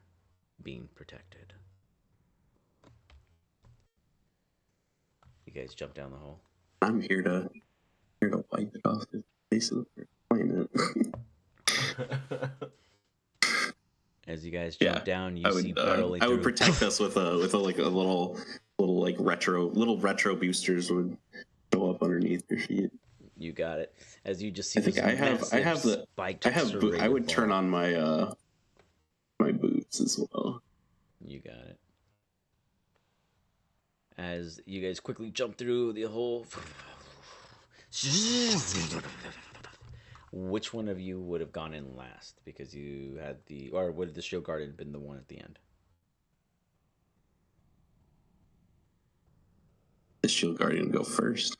being protected. You guys jump down the hole. I'm here to wipe it off the face of the planet. As you guys jump down, you see I barreling would through. protect us with a little like retro boosters would show up underneath your feet. You got it. As you just see I think this massive spiked I serrated would turn ball. on my my boots as well. You got it. As you guys quickly jump through the hole, Which one of you would have gone in last? Because you had the, or would the shield guardian been the one at the end? The shield guardian go first.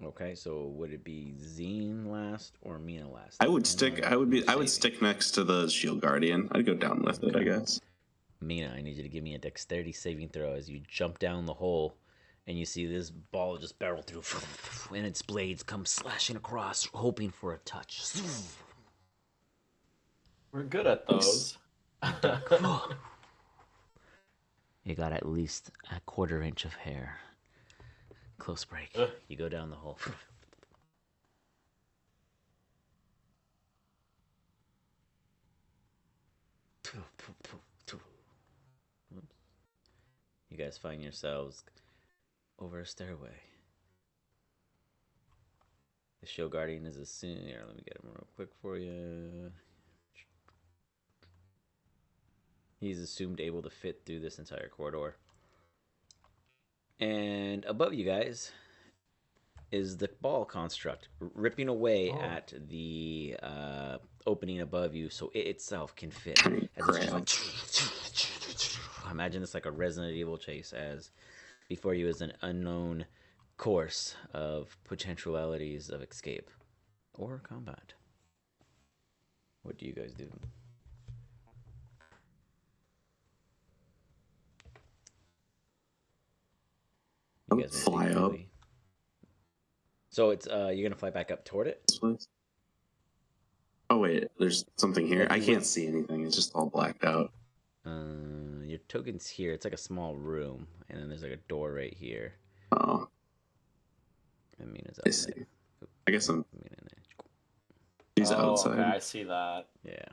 Okay, so would it be Zine last or Mina last? I would Depending stick. on I would be. who's I would saving. stick next to the shield guardian. I'd go down with it, I guess. Mina, I need you to give me a dexterity saving throw as you jump down the hole and you see this ball just barrel through and its blades come slashing across, hoping for a touch. We're good at those. You got at least a quarter inch of hair. Close break. You go down the hole. You guys find yourselves over a stairway. The shield guardian is assumed. Here, let me get him real quick for you. He's assumed able to fit through this entire corridor. And above you guys is the ball construct, ripping away at the opening above you so it itself can fit. As it's just like, imagine it's like a Resident Evil chase, as before you is an unknown course of potentialities of escape or combat. What do you guys do? You guys fly up. So it's you're gonna fly back up toward it. Oh wait, there's something here. Like I you can't would- see anything. It's just all blacked out. Your token's here. It's like a small room, and then there's like a door right here. Oh, I mean, it's I outside. see. I guess I'm. I mean, He's Oh, outside. okay, I see that. yeah.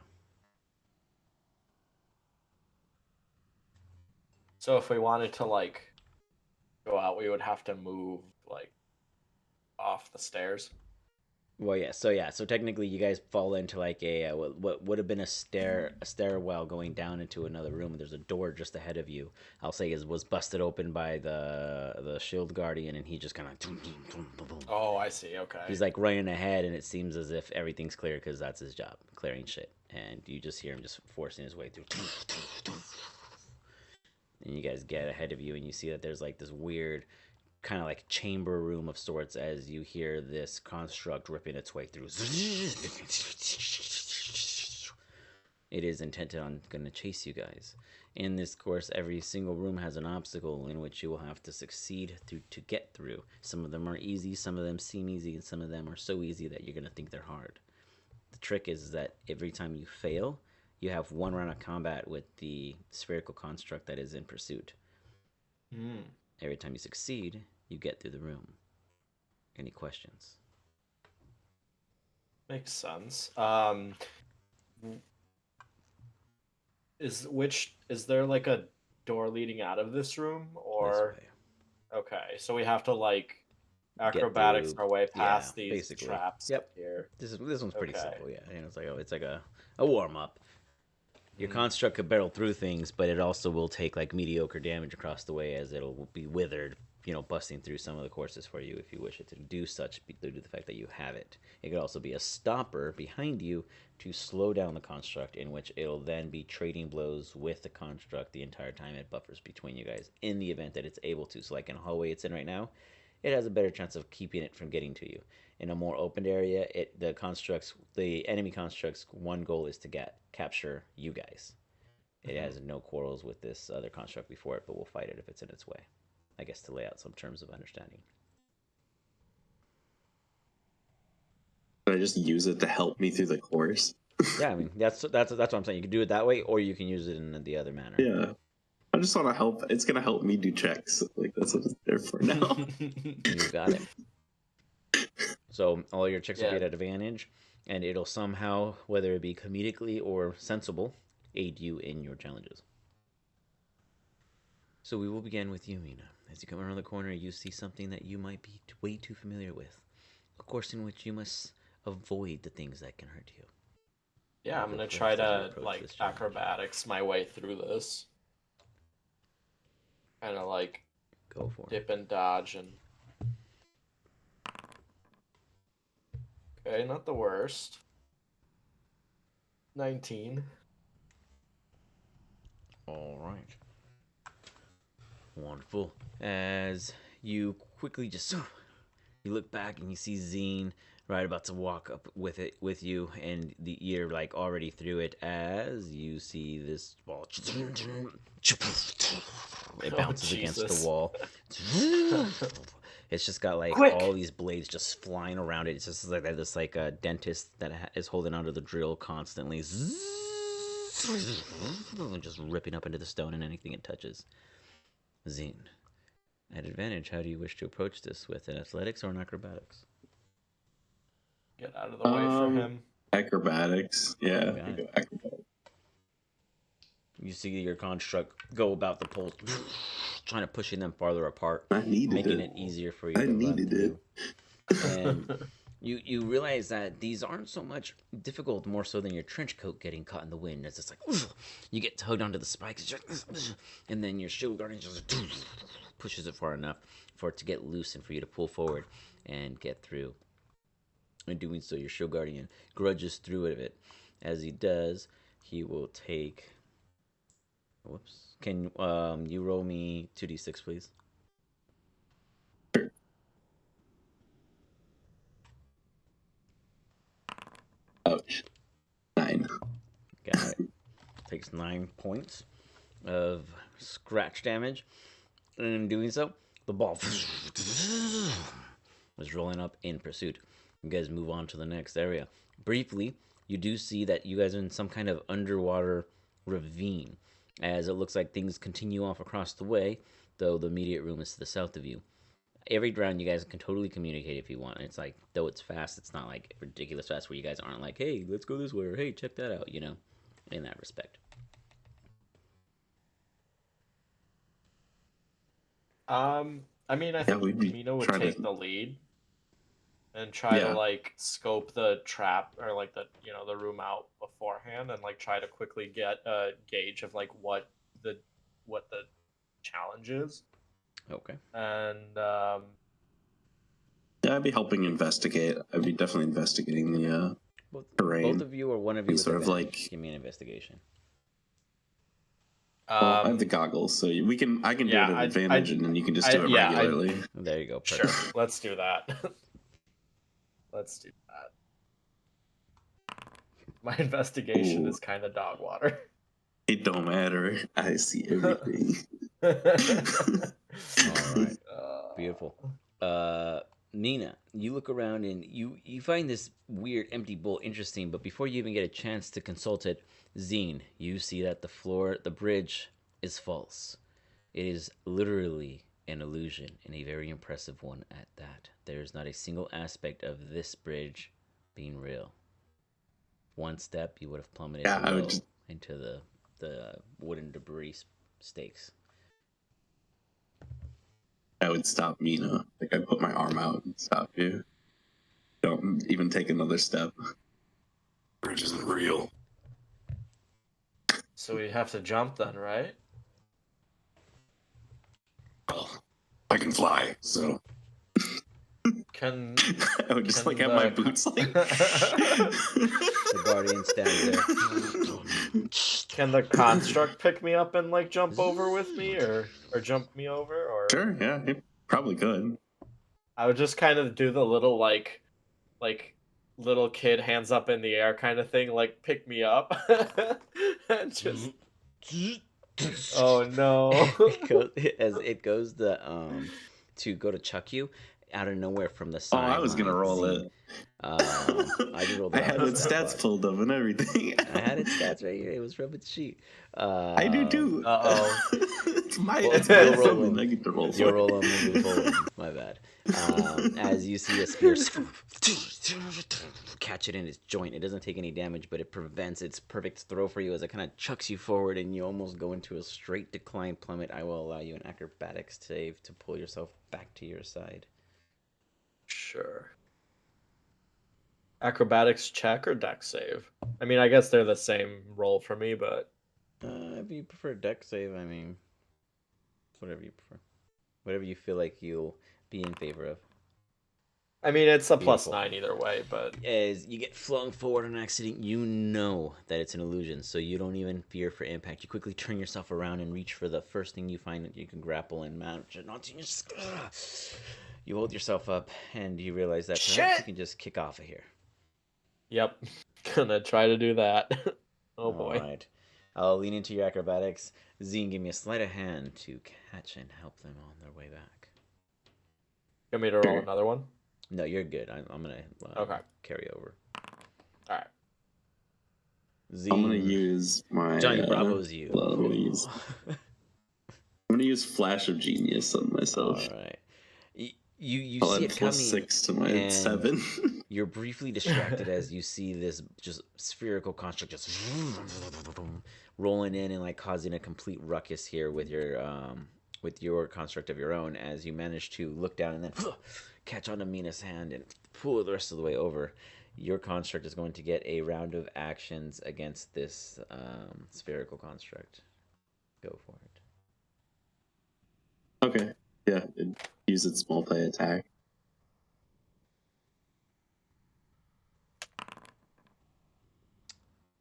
So if we wanted to like go out, we would have to move like off the stairs. Well, yeah. So technically, you guys fall into like a what would have been a stairwell going down into another room. There's a door just ahead of you. I'll say was busted open by the shield guardian, and he just kind of. Oh, I see. Okay. He's like running ahead, and it seems as if everything's clear because that's his job, clearing shit. And you just hear him just forcing his way through. And you guys get ahead of you, and you see that there's like this weird kind of like chamber room of sorts as you hear this construct ripping its way through. It is intended on going to chase you guys. In this course, every single room has an obstacle in which you will have to succeed to get through. Some of them are easy, some of them seem easy, and some of them are so easy that you're going to think they're hard. The trick is that every time you fail, you have one round of combat with the spherical construct that is in pursuit. Every time you succeed, you get through the room. Any questions? Makes sense. Is there like a door leading out of this room, or This way. okay, so we have to like acrobatics through- our way past yeah, these basically. traps Yep. here. This one's pretty Okay. simple, yeah. You know, it's like a warm up. Your construct could barrel through things, but it also will take like mediocre damage across the way, as it'll be withered, you know, busting through some of the courses for you if you wish it to do such, due to the fact that you have it. It could also be a stopper behind you to slow down the construct, in which it'll then be trading blows with the construct the entire time it buffers between you guys, in the event that it's able to. So like in a hallway it's in right now, it has a better chance of keeping it from getting to you. In a more open area, the enemy constructs, one goal is to capture you guys. It has no quarrels with this other construct before it, but we'll fight it if it's in its way. I guess to lay out some terms of understanding. Can I just use it to help me through the course? Yeah, I mean that's what I'm saying. You can do it that way, or you can use it in the other manner. Yeah. I just want to help. It's gonna help me do checks. Like that's what it's there for now. You got it. So all your checks will be Yeah. at advantage, and it'll somehow, whether it be comedically or sensible, aid you in your challenges. So we will begin with you, Mina. As you come around the corner, you see something that you might be way too familiar with. A course in which you must avoid the things that can hurt you. Yeah, I'm Go gonna first try as you to approach like this challenge. acrobatics my way through this. Kind of like Go for it. dip and dodge and. Okay, not the worst. 19. All right. Wonderful. As you quickly just you look back and you see Zine right about to walk up with you, and you're like already through it. As you see this ball, it bounces against the Jesus. wall. It's just got like Quick! all these blades just flying around it. It's just like this like a dentist that is holding onto the drill constantly, just ripping up into the stone and anything it touches. Zine, at advantage, how do you wish to approach this? With an athletics or an acrobatics? Get out of the way for him. Acrobatics. Yeah. Got it. Acrobatics. You see your construct go about the poles, trying to pushing them farther apart, I needed making it. it easier for you I to run needed it. through. And you realize that these aren't so much difficult, more so than your trench coat getting caught in the wind. It's just like you get tugged onto the spikes, and then your shield guardian just pushes it far enough for it to get loose and for you to pull forward and get through. In doing so, your shield guardian grudges through it. As he does, he will take. Whoops. Can you roll me 2d6, please? Ouch. 9. Got it. Takes 9 points of scratch damage. And in doing so, the ball was rolling up in pursuit. You guys move on to the next area. Briefly, you do see that you guys are in some kind of underwater ravine, as it looks like things continue off across the way, though the immediate room is to the south of you. Every round, you guys can totally communicate if you want. And it's like, though it's fast, it's not like ridiculous fast where you guys aren't like, hey, let's go this way, or hey, check that out, you know, in that respect. I mean, I think Mina would take the lead and try to like scope the trap or like the the room out beforehand and like try to quickly get a gauge of like what the challenge is. Okay. And yeah, I'd be helping investigate. I'd be definitely investigating the terrain. Both of you or one of you with sort of advantage? like Give me an investigation. well, I have the goggles, so I can do it at advantage, and then you can just do it regularly. There you go. Perfect. Sure, let's do that. Let's do that. My investigation is kind of dog water. It don't matter. I see everything. All right. Beautiful. Nina, you look around and you find this weird empty bowl interesting, but before you even get a chance to consult it, Zine, you see that the bridge is false. It is literally an illusion, and a very impressive one at that. There is not a single aspect of this bridge being real. One step, you would have plummeted into the wooden debris stakes. I would stop Mina. Like, I'd put my arm out and stop you. Don't even take another step. Bridge isn't real. So we have to jump then, right? Well, I can fly, so. I would just have my boots like. The guardian stands there. Can the construct pick me up and like jump over with me, or jump me over, or? Sure, yeah, it probably could. I would just kind of do the little like little kid hands up in the air kind of thing, like pick me up, and just. Oh no! As it goes to go to chuck you out of nowhere from the side. Oh, I was gonna roll it. I rolled. I had its stats pulled up and everything. I had its stats right here. It was from its sheet. I do too. It's my. Well, it's something I get to roll. You'll roll on moving forward. My bad. As you see a spear catch it in its joint, it doesn't take any damage, but it prevents its perfect throw for you as it kind of chucks you forward, and you almost go into a straight decline plummet. I will allow you an acrobatics save to pull yourself back to your side. Sure. Acrobatics check or dex save? I mean, I guess they're the same roll for me, but if you prefer dex save, I mean, whatever you prefer, whatever you feel like you'll be in favor of. I mean, it's a Beautiful. +9 either way, but as you get flung forward on accident, you know that it's an illusion, so you don't even fear for impact. You quickly turn yourself around and reach for the first thing you find that you can grapple and mount. You hold yourself up, and you realize that perhaps you can just kick off of here. Yep, gonna try to do that. Oh boy. All right. I'll lean into your acrobatics. Zine, give me a sleight of hand to catch and help them on their way back. You want me to roll another one? No, you're good. I'm going to carry over. All right. Zine. I'm going to use my... Johnny Bravo's you. Well, I'm going to use Flash of Genius on myself. All right. You I'll see add it coming, +6 to my 7. You're briefly distracted as you see this just spherical construct just rolling in and like causing a complete ruckus here with your construct of your own, as you manage to look down and then catch onto Mina's hand and pull it the rest of the way over. Your construct is going to get a round of actions against this spherical construct. Go for it. Okay. Yeah, use its multi-attack.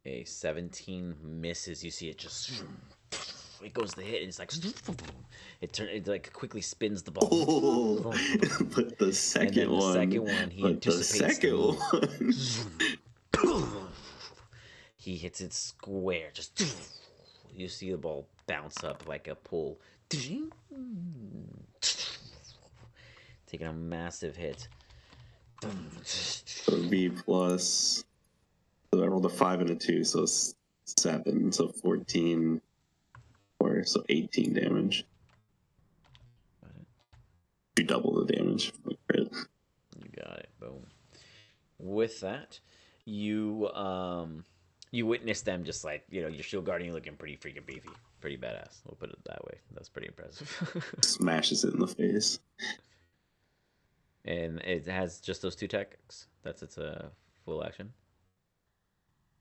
A 17 misses. You see it just... It goes to hit, and it's like... It like quickly spins the ball. Oh, but the second one... he anticipates the one. He hits it square. Just... You see the ball bounce up like a pool. Taking a massive hit. So B plus... So I rolled a 5 and a 2, so 7, so 14, or so 18 damage. You double the damage. You got it. Boom. With that, you witness them just like, your shield guardian looking pretty freaking beefy. Pretty badass. We'll put it that way. That's pretty impressive. Smashes it in the face. And it has just those 2 tactics. That's its full action.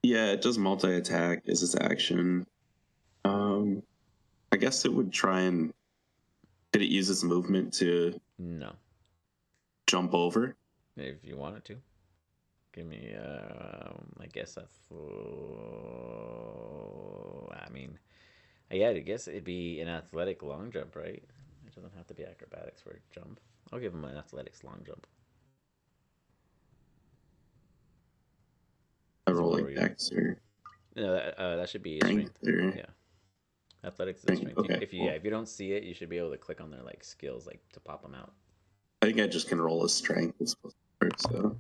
Yeah, it does multi-attack as its action. I guess it would try and... Did it use its movement to... No. Jump over? If you wanted to. Give me, I guess a full... I mean, yeah, I guess it'd be an athletic long jump, right? It doesn't have to be acrobatics for a jump. I'll give him an athletics long jump. I roll like Dex or... No, that should be strength. Yeah. Athletics is strength. Okay, if you don't see it, you should be able to click on their like skills like to pop them out. I think I just can roll a strength. It's supposed to work, so...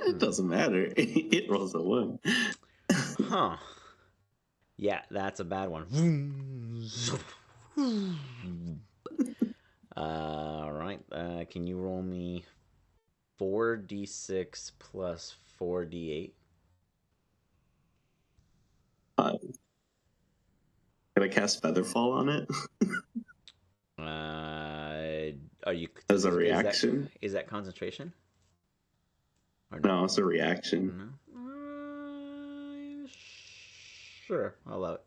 It doesn't matter. It rolls a 1. Huh. Yeah, that's a bad one. Alright, can you roll me 4d6 plus 4d8? Can I cast Featherfall on it? Are you... As a reaction? Is that concentration? Or no, it's a reaction. Sure, I'll allow it.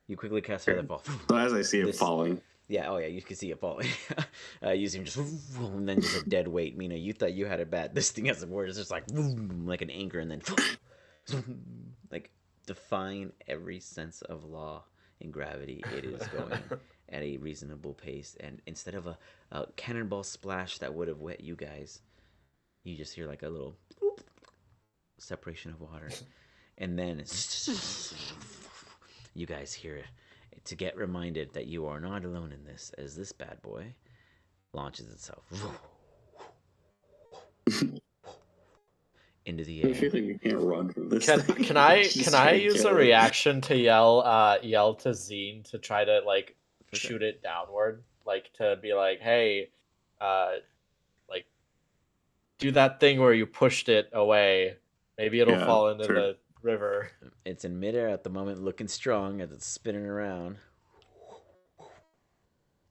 You quickly cast Featherfall. So as I see it falling. Yeah, oh yeah, you can see it falling. You see him just... And then just a dead weight. Mina, you thought you had it bad. This thing has a word. It's just like an anchor, and then... Like, defying every sense of law and gravity. It is going at a reasonable pace. And instead of a cannonball splash that would have wet you guys, you just hear like a little separation of water. And then you guys hear it to get reminded that you are not alone in this, as this bad boy launches itself into the air. I feel like you can't run from this. Can I use a reaction to yell to Zine to try to like shoot it downward, like to be like, hey, like do that thing where you pushed it away. Maybe it'll fall into the river. It's in midair at the moment, looking strong as it's spinning around.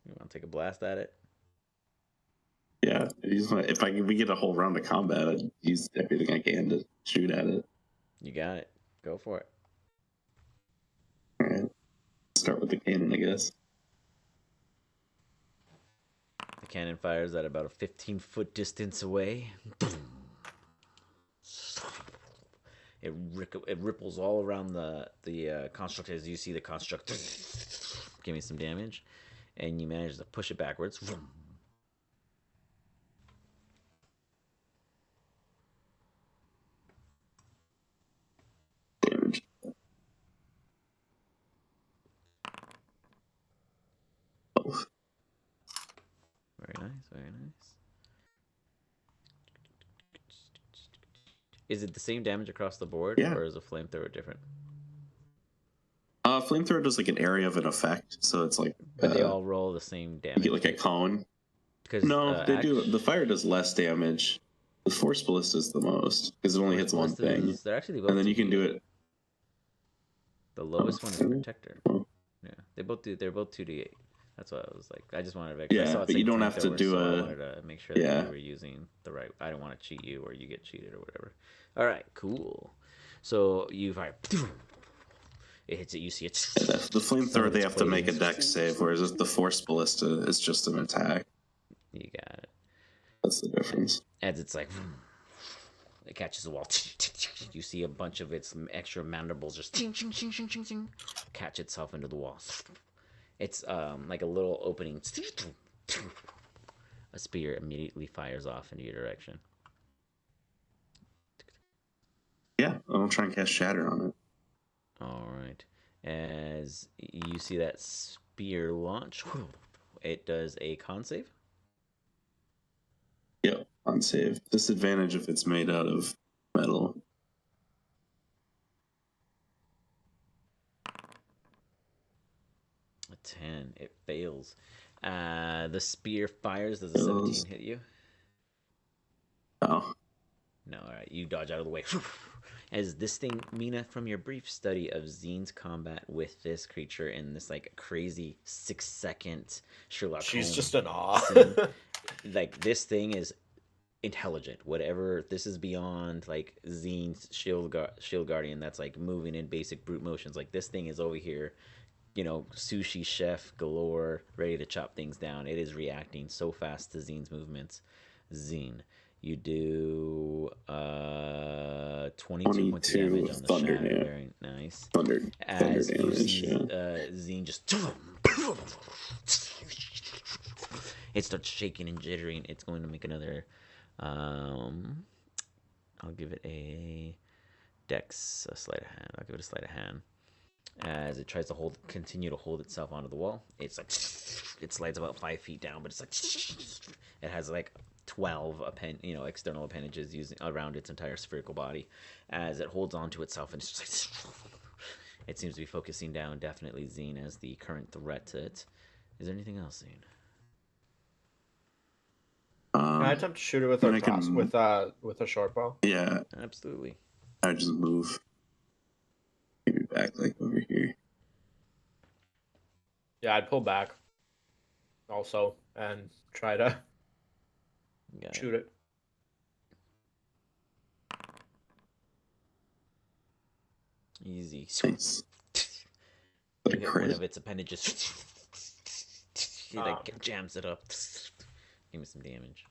You want to take a blast at it? Yeah, if we get a whole round of combat, I'd use everything I can to shoot at it. You got it. Go for it. All right. Start with the cannon, I guess. cannon fires at about a 15-foot distance away. It ripples all around the construct as you see the construct give me some damage, and you manage to push it backwards. Damage. Oh. Very nice, very nice. Is it the same damage across the board, Yeah. or is a flamethrower different? Flamethrower does like an area of an effect, so it's like. But they all roll the same damage. You get like a cone. No, they do. The fire does less damage. The force ballista is the most because it only hits one thing. They're actually both, and then you can do it. The lowest one is protector. Yeah, they both do. They're both 2d8. That's what I was like. I just wanted to. Yeah, but you don't have to do I wanted to make sure that you were using the right. I don't want to cheat you or you get cheated or whatever. All right, cool. So you fire. It hits it. You see it. The flamethrower, they have to make a dex save, whereas the force ballista is just an attack. You got it. That's the difference. As it's like, it catches the wall. You see a bunch of its extra mandibles just catch itself into the wall. It's like a little opening. A spear immediately fires off into your direction. Yeah, I'll try and cast Shatter on it. All right. As you see that spear launch, it does a con save. Yep, on save. Disadvantage if it's made out of metal. A 10. It fails. The spear fires. Does a 17 hit you? Oh. No, alright. You dodge out of the way. As this thing, Mina, from your brief study of Zine's combat with this creature in this like crazy She's6-second Sherlock Holmes just in awe. scene, like this thing is intelligent. Whatever, this is beyond like Zine's shield guardian that's like moving in basic brute motions. Like this thing is over here, you know, sushi chef galore, ready to chop things down. It is reacting so fast to Zine's movements. Zine, you do 22 points of damage on the thunder shatter. damage. Very nice. Thunder As you damage. see Yeah. Zine just it starts shaking and jittering. It's going to make another I'll give it a dex, a sleight of hand. I'll give it a sleight of hand. As it tries to continue to hold itself onto the wall. It's like it slides about 5 feet down, but it's like it has like 12 external appendages using around its entire spherical body. As it holds onto itself, and it's just like it seems to be focusing down definitely Zine as the current threat to it. Is there anything else, Zine? Can I attempt to shoot it with a short bow? Yeah, Absolutely. I just move. Maybe back like over here. Yeah, I'd pull back. Also, and try to shoot it. Easy. Nice. You hit one of its appendages. He like jams it up. Give me some damage.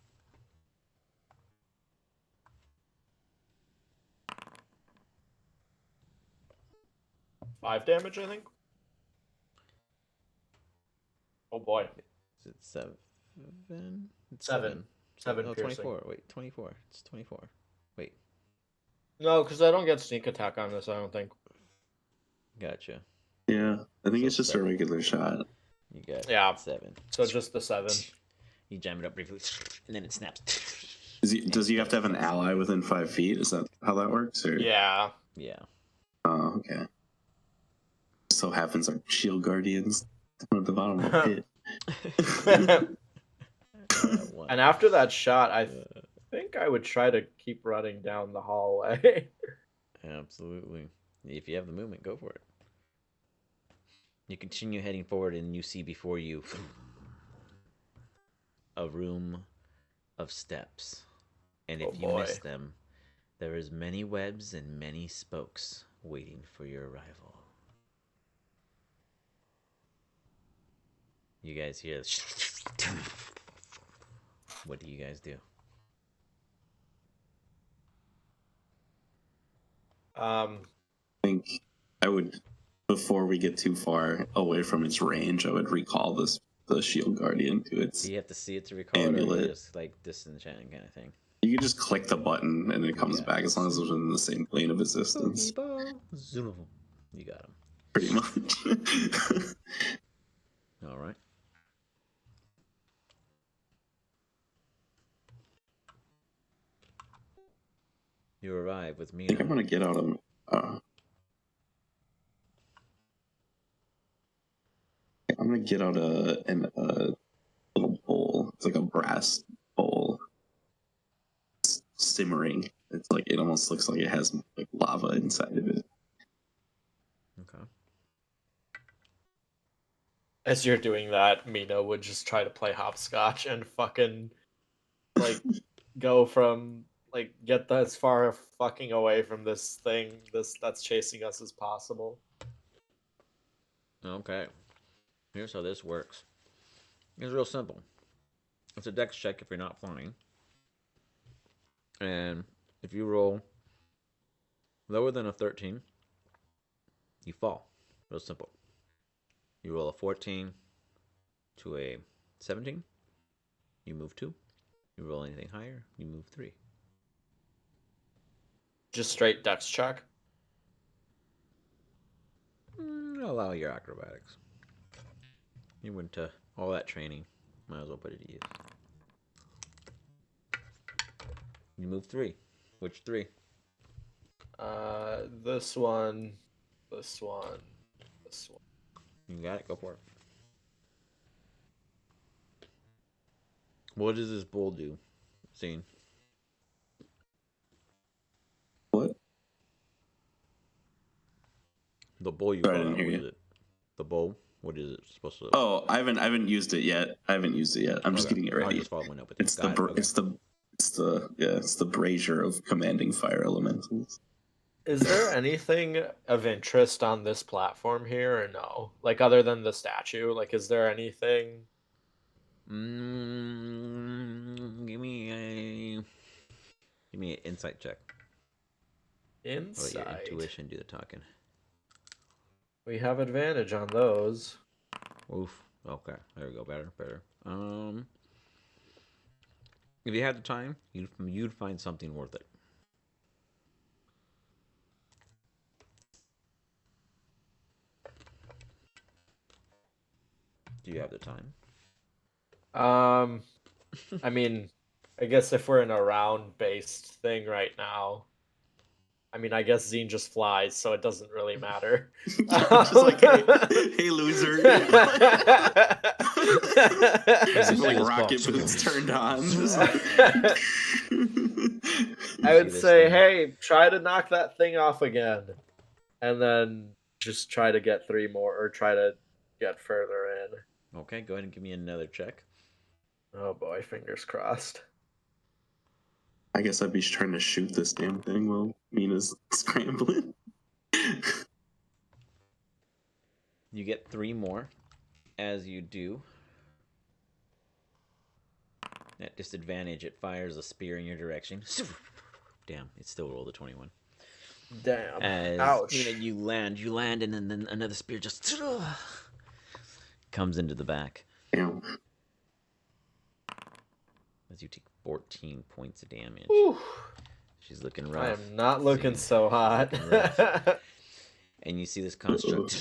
Five damage, I think. Oh boy. Is it 7? It's 7. 7 oh, piercing. 24. Wait, 24. It's 24. Wait. No, because I don't get sneak attack on this, I don't think. Gotcha. Yeah, I think So it's just 7. a regular shot. You got 7. So just the 7. You jam it up briefly, and then it snaps. Does he have to have an ally within 5 feet? Is that how that works? Or? Yeah. Yeah. Oh, okay. So happens our shield guardians at the bottom of the pit. And after that shot, I think I would try to keep running down the hallway. Absolutely. If you have the movement, go for it. You continue heading forward, and you see before you a room of steps. And if you miss them, there is many webs and many spokes waiting for your arrival. You guys hear What do you guys do? I think I would, before we get too far away from its range, I would recall the shield guardian to its Do you have to see it to recall amulet. it, or just like disenchanting kind of thing? You can just click the button and it comes back as long as it's within the same plane of existence. Zoom. You got him. Pretty much. All right. You arrive with me. I think I'm gonna get out of. I'm gonna get out a little bowl. It's like a brass bowl, it's simmering. It's like it almost looks like it has like lava inside of it. Okay. As you're doing that, Mina would just try to play hopscotch and fucking like go from like get as far fucking away from this thing that's chasing us as possible. Okay. Here's how this works. It's real simple. It's a dex check if you're not flying. And if you roll lower than a 13, you fall. Real simple. You roll a 14 to a 17, you move 2. You roll anything higher, you move 3. Just straight dex check? Allow your acrobatics. You went to all that training. Might as well put it to use. You move 3. Which 3? This one, this one, this one. You got it. Go for it. What does this bull do? Scene. What? The bull you Sorry, call I out, didn't what hear is you. it? The bow? What is it supposed to? Oh, I haven't used it yet. I'm just getting it ready. Just following up with you. It's the brazier of commanding fire elementals. Is there anything of interest on this platform here or no? Like other than the statue? Like is there anything? Give me an insight check. Insight. Let your intuition do the talking. We have advantage on those. Oof. Okay. There we go. Better. If you had the time, you'd find something worth it. Do you have the time? I mean, I guess if we're in a round-based thing right now, I mean, I guess Zine just flies, so it doesn't really matter. Just like, hey loser. Just like rocket boots turned on. I would say, hey, try to knock that thing off again. And then just try to get 3 more, or try to get further in. Okay, go ahead and give me another check. Oh boy, fingers crossed. I guess I'd be trying to shoot this damn thing while Mina's scrambling. You get 3 more. As you do, at disadvantage, it fires a spear in your direction. Damn, it still rolled a 21. Damn. As ouch. You land, and then another spear just comes into the back. Damn. As you take 14 points of damage. Whew. She's looking rough. I am not looking so hot. And you see this construct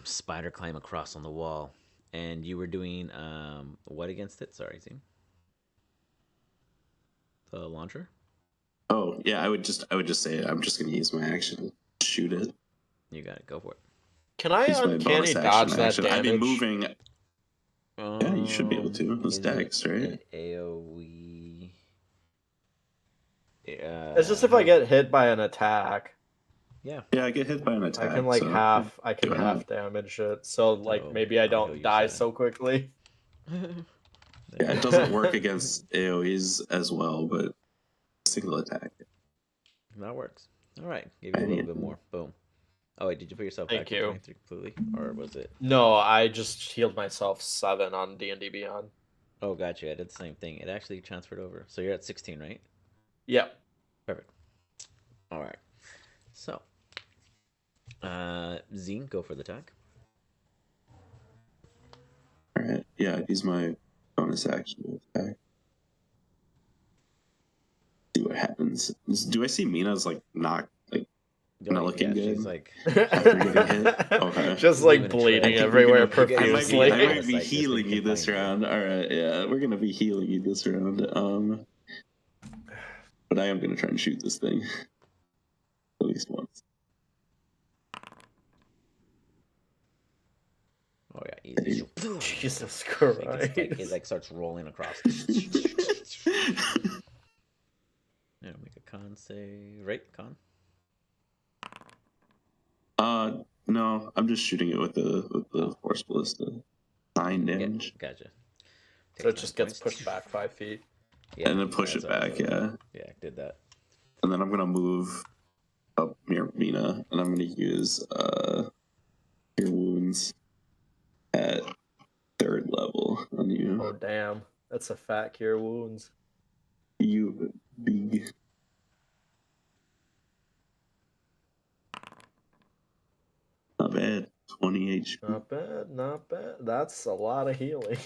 spider climb across on the wall. And you were doing what against it? Sorry, Zine. The launcher? Oh yeah, I would just say I'm just gonna use my action to shoot it. You got it. Go for it. Can I uncanny dodge that damage? I've been moving. Yeah, you should be able to. Those stacks, right? AoE. It's just if I get hit by an attack. Yeah. Yeah, I get hit by an attack. I can like half damage it. So like maybe I don't die so quickly. Yeah, it doesn't work against AoEs as well, but single attack. That works. All right, give you a little bit more. Boom. Oh wait, did you put yourself back to 23 completely, or was it? No, I just healed myself 7 on D&D Beyond. Oh, gotcha. I did the same thing. It actually transferred over. So you're at 16, right? Yep. Perfect. All right. So, Zine, go for the attack. All right. Yeah, use my bonus action to attack. See what happens. Do I see Mina's like not looking good? She's like after getting hit. Okay. Just like bleeding everywhere profusely. I might be healing you this round. All right, yeah, we're gonna be healing you this round. But I am gonna try and shoot this thing at least once. Oh yeah, easy. Jesus Christ! It like starts rolling across. Yeah, make a con save. Right, con. No, I'm just shooting it with the force ballista. 9 damage. Yeah, gotcha. So it just gets pushed back 5 feet. Yeah, and then push it back. Yeah. Yeah, did that. And then I'm gonna move up near Mina, and I'm gonna use your wounds at 3rd level on you. Oh damn, that's a fat cure wounds. You big. Not bad. 20 HP. Not bad, not bad. That's a lot of healing.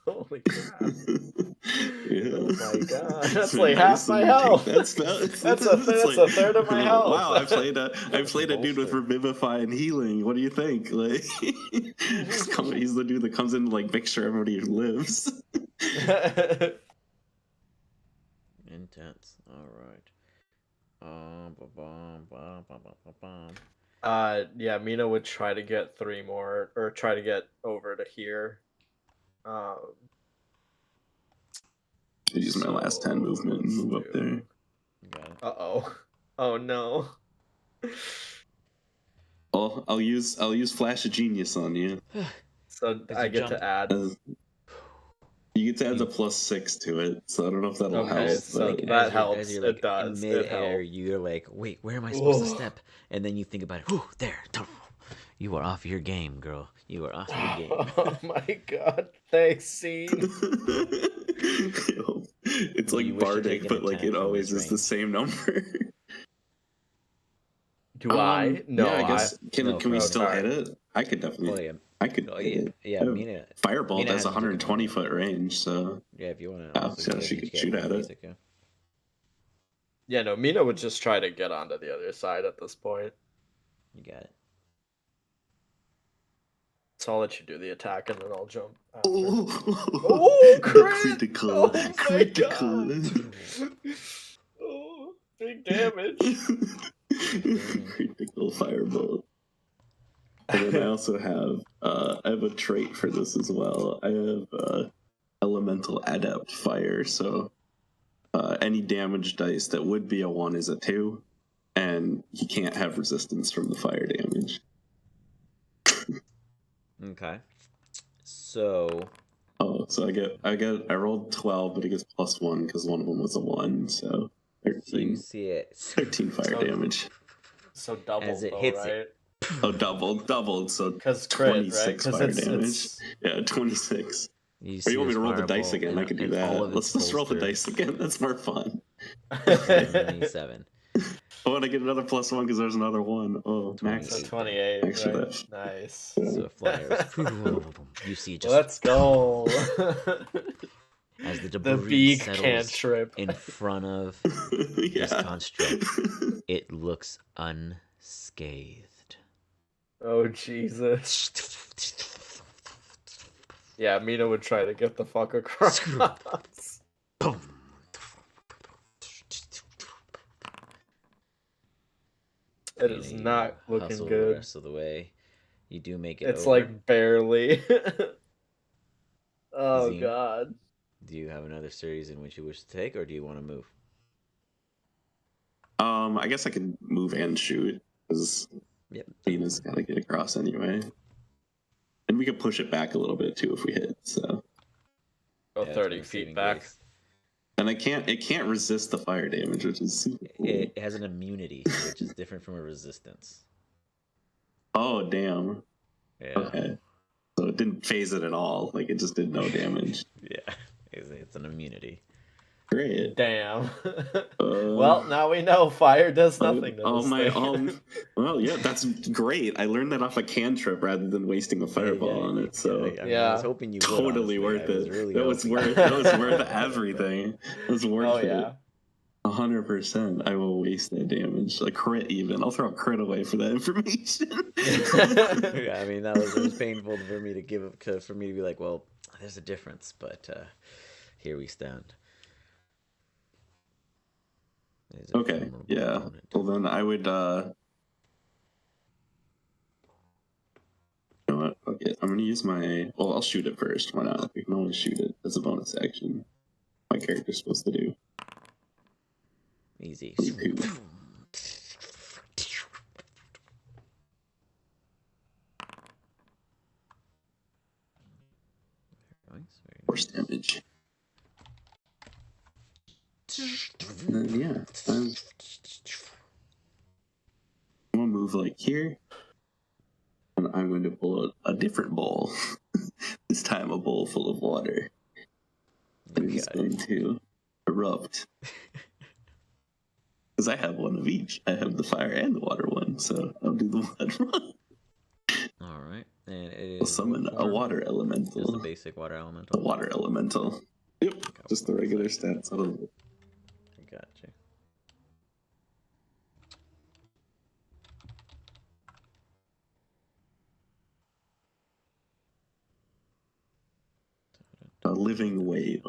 Holy crap. Yeah. Oh my god. That's like half my health. That's a third of my health. Wow, I played a dude with Revivify and healing. What do you think? Like he's the dude that comes in to like make sure everybody lives. Intense. Alright. Yeah, Mina would try to get 3 more, or try to get over to here. Use my last 10 movement and move up there. Uh-oh. Oh no. Oh, I'll use Flash of Genius on you. So I get to add. You get to add the +6 to it, so I don't know if that'll help. So that helps. It does. Mid-air, you're like, wait, where am I supposed to step? And then you think about it. Whew, there. You are off your game, girl. You are off your game. Oh my god. Thanks, Scene. It's like Bardic, but like it always is the same number. Do I? No, yeah, I guess. Can we still hit it? I could definitely. Oh, yeah. I could. Yeah, Mina. Firebolt has 120-foot range, so. Yeah, if you want to. So she could shoot at it. Yeah, no, Mina would just try to get onto the other side at this point. You got it. So I'll let you do the attack and then I'll jump. Oh, critical! Oh, critical! Oh, big damage! Critical firebolt. And then I also have I have a trait for this as well. I have elemental adept fire, so any damage dice that would be a 1 is a 2, and you can't have resistance from the fire damage. Okay. So. Oh, so I rolled 12, but it gets +1 because one of them was a 1, so 13. So you see it. 13 fire damage. So double, as it though, hits right? it. Oh, doubled. So 26 fire damage. Yeah, 26. Or you want me to roll the dice again? I could do that. Let's just roll the dice again. That's more fun. 27. Oh, and I get another +1 because there's another 1. Oh, max. So 28. Actually, right? Nice. So it flies. You see it just. Let's go. As the debris beak settles cantrip in front of this construct, it looks unscathed. Oh, Jesus. Yeah, Mina would try to get the fuck across. Boom. It is not looking good. The rest of the way, you do make it. It's over. like barely. Oh, Zine, God. Do you have another series in which you wish to take, or do you want to move? I guess I could move and shoot because Mina's got to get across anyway, and we could push it back a little bit too if we hit. So. Go 30 feet back. Grace. And it can't resist the fire damage, which is super cool. It has an immunity, which is different from a resistance. Oh, damn. Yeah. Okay. So it didn't phase it at all. Like, it just did no damage. Yeah. It's an immunity. Great. Damn. Well, now we know fire does nothing to this thing. Well, yeah, that's great. I learned that off a cantrip rather than wasting a fireball on it. So I mean, I was hoping you would. Totally Honestly. worth I was it. really That was hoping. worth everything. It was worth it. 100%. I will waste that damage. A crit even. I'll throw a crit away for that information. I mean, it was painful for me to for me to be like, well, there's a difference, but here we stand. Okay, yeah. Opponent. Well, then I would, you know what? Okay, I'm going to use my, well, I'll shoot it first. Why not? We can always shoot it as a bonus action. My character's supposed to do. Easy. Force damage. And then, yeah, I'm going to move like here. And I'm going to pull out a different bowl. This time a bowl full of water. And it's going to erupt. Because I have one of each. I have the fire and the water one, so I'll do the water one. Alright. And it I'll summon a water elemental. Just a basic water elemental. A water elemental. Yep. Just the regular stats. I got you. A living wave.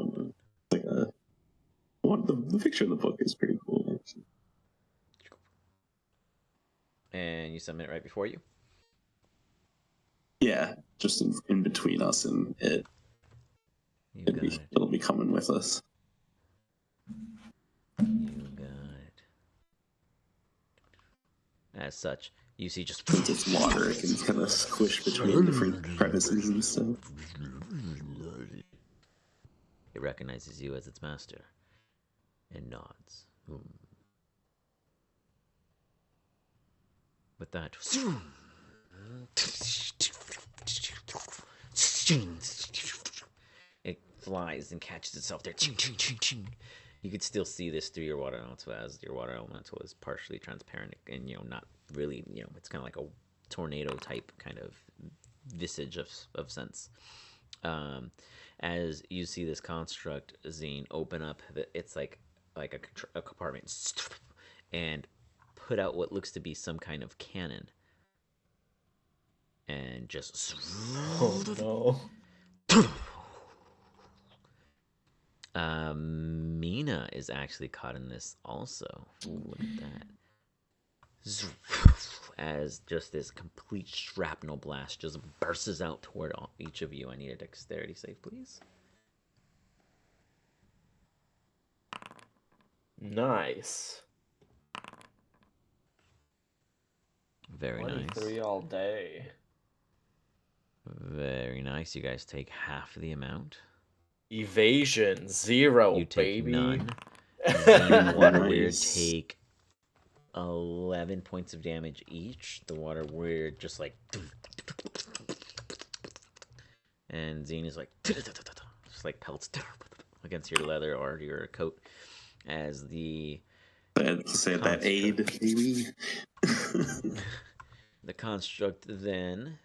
Like the picture of the book is pretty cool, actually. And you summon it right before you? Yeah, just in between us and it. It'll be coming with us. You got it. As such, you see just... Since it's water, it can kind of squish between different crevices and stuff. It recognizes you as its master and nods. With that, it flies and catches itself there. You could still see this through your water elemental, as your water elemental is partially transparent and, not really, it's kind of like a tornado type kind of visage of sense. As you see this construct, Zine, open up, it's like a compartment, and put out what looks to be some kind of cannon. And just... Oh, no. Mina is actually caught in this also. Ooh, look at that. As just this complete shrapnel blast just bursts out toward each of you. I need a dexterity save, please. Nice. Very nice. 23 all day. Very nice. You guys take half the amount. Evasion 0, you take baby. None. The water weird take 11 points of damage each. The water weird just like... And Zine is like... Just like pelts against your leather or your coat. As the... Say that aid, maybe. The construct then,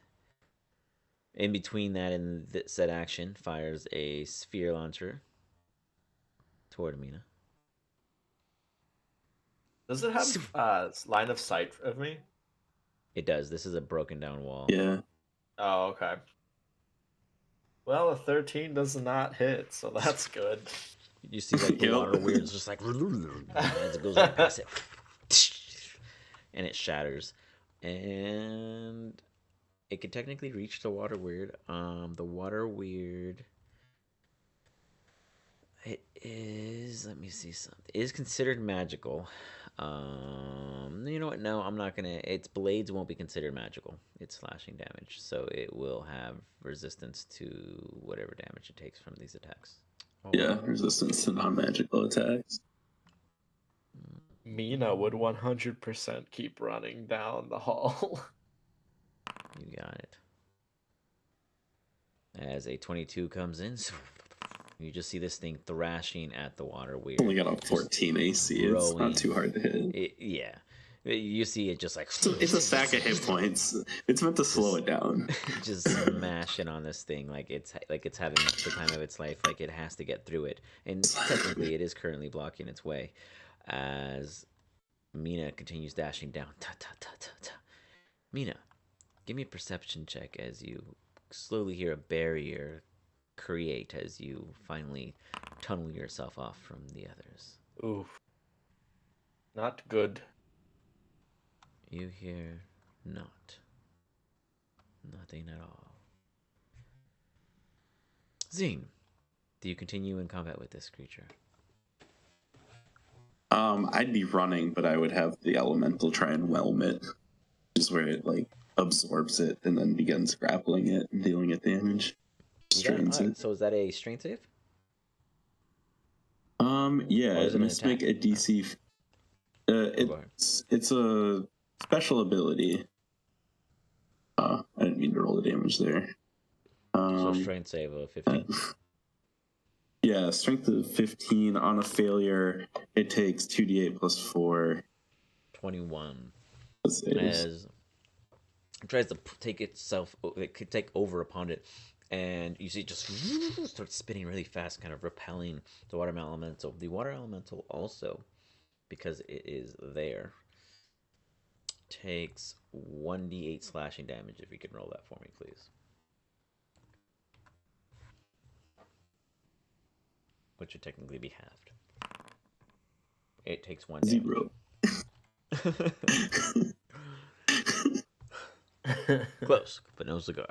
in between that and said action, fires a sphere launcher toward Mina. Does it have line of sight of me? It does. This is a broken down wall. Yeah. Oh, okay. Well, a 13 does not hit, so that's good. You see, like, the water weird's just like... as it goes right past it. And it shatters. And it could technically reach the water weird. The water weird... It is... Let me see something. It is considered magical. You know what? No, I'm not gonna... Its blades won't be considered magical. It's slashing damage. So it will have resistance to whatever damage it takes from these attacks. Yeah, resistance to non-magical attacks. Mina would 100% keep running down the hall. You got it. As a 22 comes in, You just see this thing thrashing at the water weird. Only got a 14 AC. It's not too hard to hit. Yeah. You see it just like... So it's a stack of hit points. It's meant to slow it down. Just smashing on this thing like it's having the time of its life. Like it has to get through it. And technically it is currently blocking its way. As Mina continues dashing down. Ta, ta, ta, ta, ta. Mina, give me a perception check as you slowly hear a barrier create as you finally tunnel yourself off from the others. Oof. Not good. You hear not. Nothing at all. Zine, do you continue in combat with this creature? I'd be running, but I would have the elemental try and whelm it. Just where it like absorbs it and then begins grappling it and dealing it damage. Strains it. So is that a strength save? Yeah, it must make a DC. It's a special ability. I didn't mean to roll the damage there. So strength save of 15. Yeah, strength of 15. On a failure, it takes 2d8 plus 4. 21. As it tries to take itself, it could take over upon it, and you see it just starts spinning really fast, kind of repelling the water elemental. The water elemental also, because it is there, takes 1d8 slashing damage. If you can roll that for me, please. Which would technically be halved. It takes 1 damage. 0. Close, but no cigar.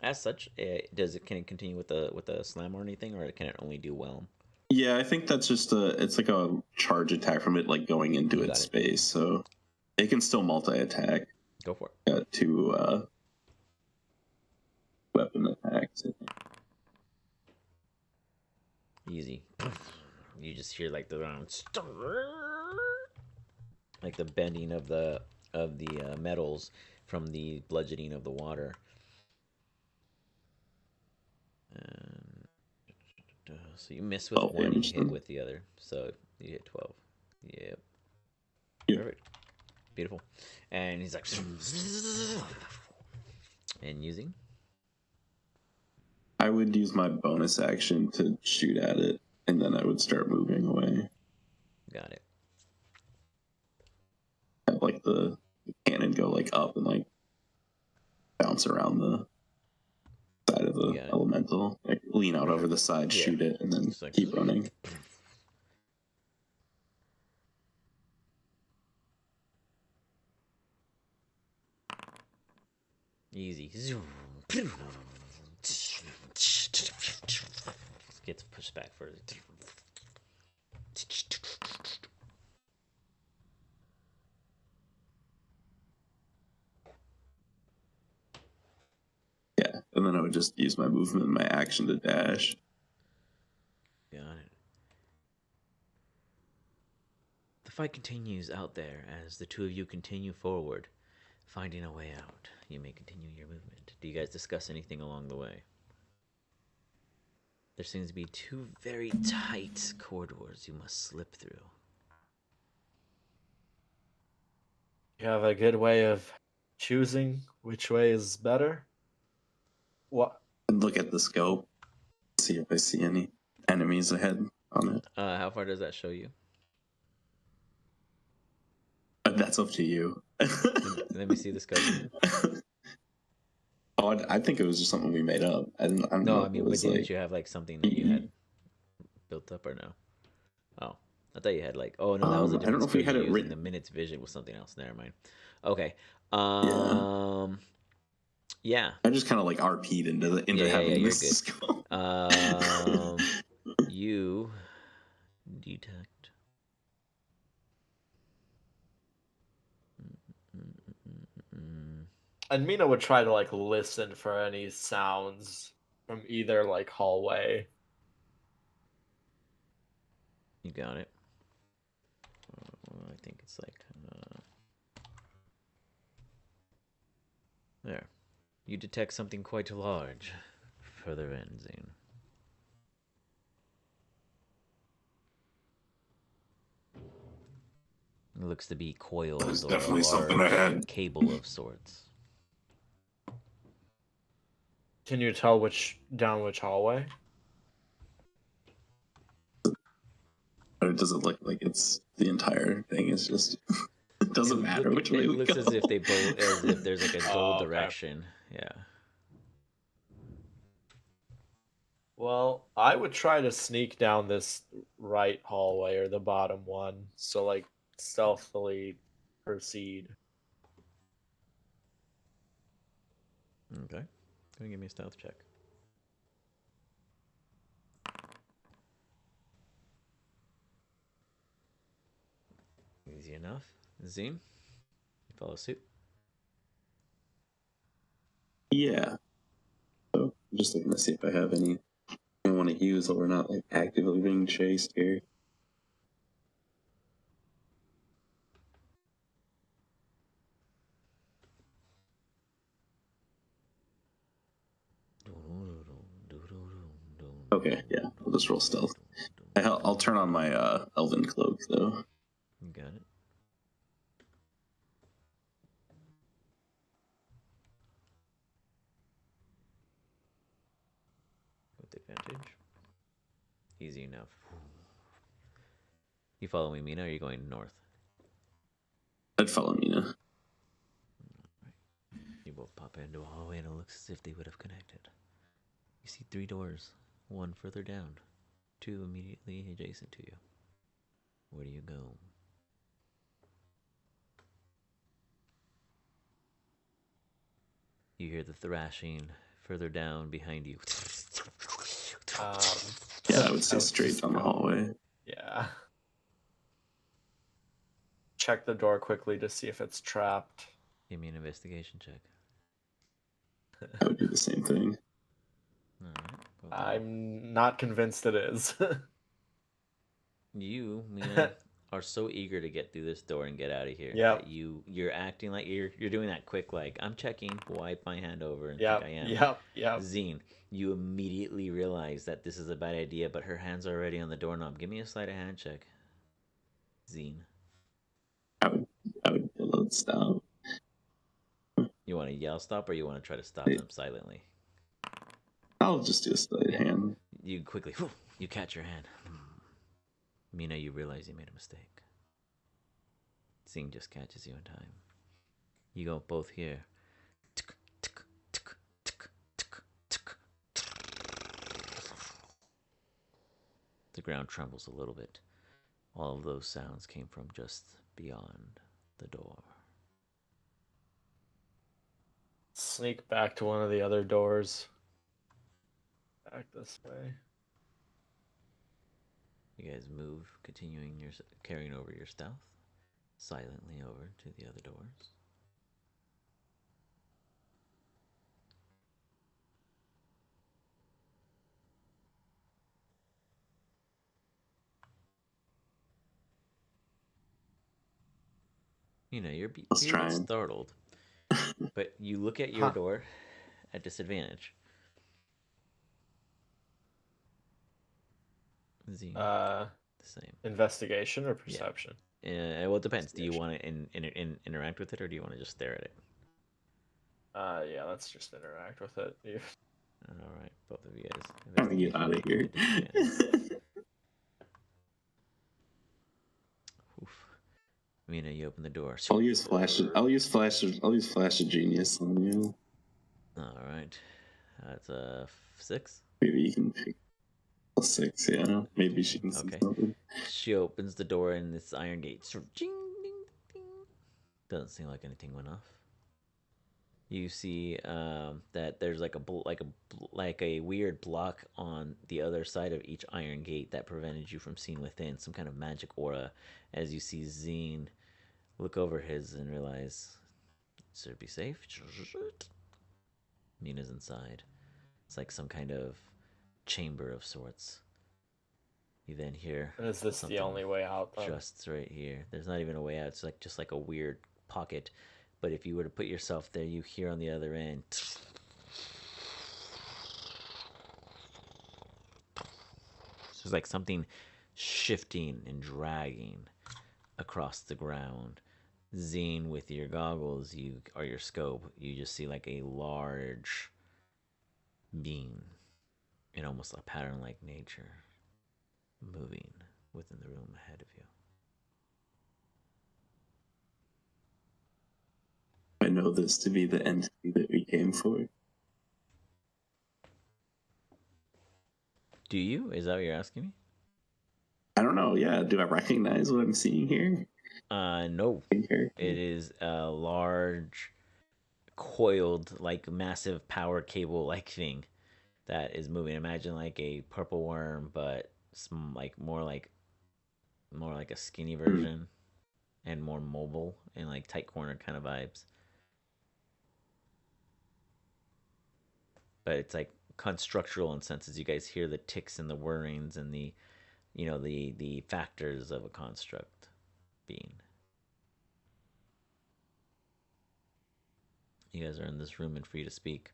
As such, can it continue with a slam or anything, or can it only do whelm? Yeah, I think that's just it's like a charge attack from it, like going into its space, so it can still multi-attack. Go for it. Got 2 weapon attacks. Easy. You just hear like the like the bending of the metals from the bludgeoning of the water. So you miss with 1 and you hit with the other. So you hit 12. Yep. Perfect. Beautiful. And he's like... And using? I would use my bonus action to shoot at it, and then I would start moving away. Got it. Have like the cannon go like up and like bounce around the side of the elemental. Like lean out over the side, shoot it, and then like, keep running. Easy. Gets pushed back further. Yeah, and then I would just use my movement and my action to dash. Got it. The fight continues out there as the two of you continue forward, finding a way out. You may continue your movement. Do you guys discuss anything along the way? There seems to be 2 very tight corridors you must slip through. You have a good way of choosing which way is better? What? Look at the scope. See if I see any enemies ahead on it. How far does that show you? That's up to you. Let me see the scope. Oh, I think it was just something we made up. I don't no, know. I mean, but didn't you have like something that you had built up or no? Oh, I thought you had like. Oh no, that was a different. I don't know if we had it written. The minute's vision was something else. Never mind. Okay. Yeah. I just kind of like RP'd into having this scope. You detect. And Mina would try to like listen for any sounds from either like hallway. You got it. I think it's like there. You detect something quite large further in, Zane? It looks to be coils There's or definitely a something large ahead. cable of sorts. Can you tell down which hallway? Or does it look like it's the entire thing is just it doesn't matter which way we go? It looks as if there's like a dual okay. direction. Yeah. Well, I would try to sneak down this right hallway or the bottom one. So like stealthily proceed. Okay. Go and give me a stealth check. Easy enough. Zine, you follow suit? Yeah. So I'm just looking to see if I have any I want to use that we're not like actively being chased here. Okay, yeah, I'll just roll stealth. I'll turn on my elven cloak though. You got it. With advantage. Easy enough. You follow me, Mina, or are you going north? I'd follow Mina. You both pop into a hallway and it looks as if they would have connected. You see 3 doors, one further down, 2 immediately adjacent to you. Where do you go? You hear the thrashing further down behind you. Yeah, I would say straight down the hallway. Yeah. Check the door quickly to see if it's trapped. Give me an investigation check. I would do the same thing. Alright. I'm not convinced it is. You, Mina, are so eager to get through this door and get out of here. Yeah. You're acting like you're doing that quick, like I'm checking, wipe my hand over and Yep. think I am. Yep. Zine, you immediately realize that this is a bad idea, but her hand's already on the doorknob. Give me a sleight of hand check. Zine. I would yell stop. You want to yell stop, or you want to try to stop them silently? I'll just do a sleight of hand. You quickly, you catch your hand. Mina, you realize you made a mistake. Zine just catches you in time. You go both here. The ground trembles a little bit. All of those sounds came from just beyond the door. Sneak back to one of the other doors. Back this way. You guys move, continuing carrying over your stealth, silently over to the other doors. You know, you're a bit startled, but you look at your door at disadvantage. Zine, the same. Investigation or perception? Yeah. Well, it depends. Do you want to interact with it, or do you want to just stare at it? Yeah, let's just interact with it. All right, both of you guys. I'm gonna get out of here. Oof. Mina, you open the door. I'll use flash of genius on you. All right, that's a 6. Maybe you can pick a 6. Yeah, maybe she can see something. She opens the door and this iron gate sort of ding, ding, ding. Doesn't seem like anything went off. You see that there's like a weird block on the other side of each iron gate that prevented you from seeing within, some kind of magic aura. As you see Zine look over his and realize, should it be safe? Mina's inside. It's like some kind of chamber of sorts. You then hear. Is this the only way out? Just right here. There's not even a way out. It's like just like a weird pocket. But if you were to put yourself there, you hear on the other end There's like something shifting and dragging across the ground. Zine, with your goggles, or your scope, you just see like a large being in almost a pattern-like nature moving within the room ahead of you. I know this to be the entity that we came for. Do you? Is that what you're asking me? I don't know. Yeah. Do I recognize what I'm seeing here? No. It is a large, coiled, like massive power cable like thing that is moving. Imagine like a purple worm, but like more like a skinny version and more mobile and like tight corner kind of vibes. But it's like constructural in senses. You guys hear the ticks and the whirrings and the the factors of a construct being. You guys are in this room and free to speak.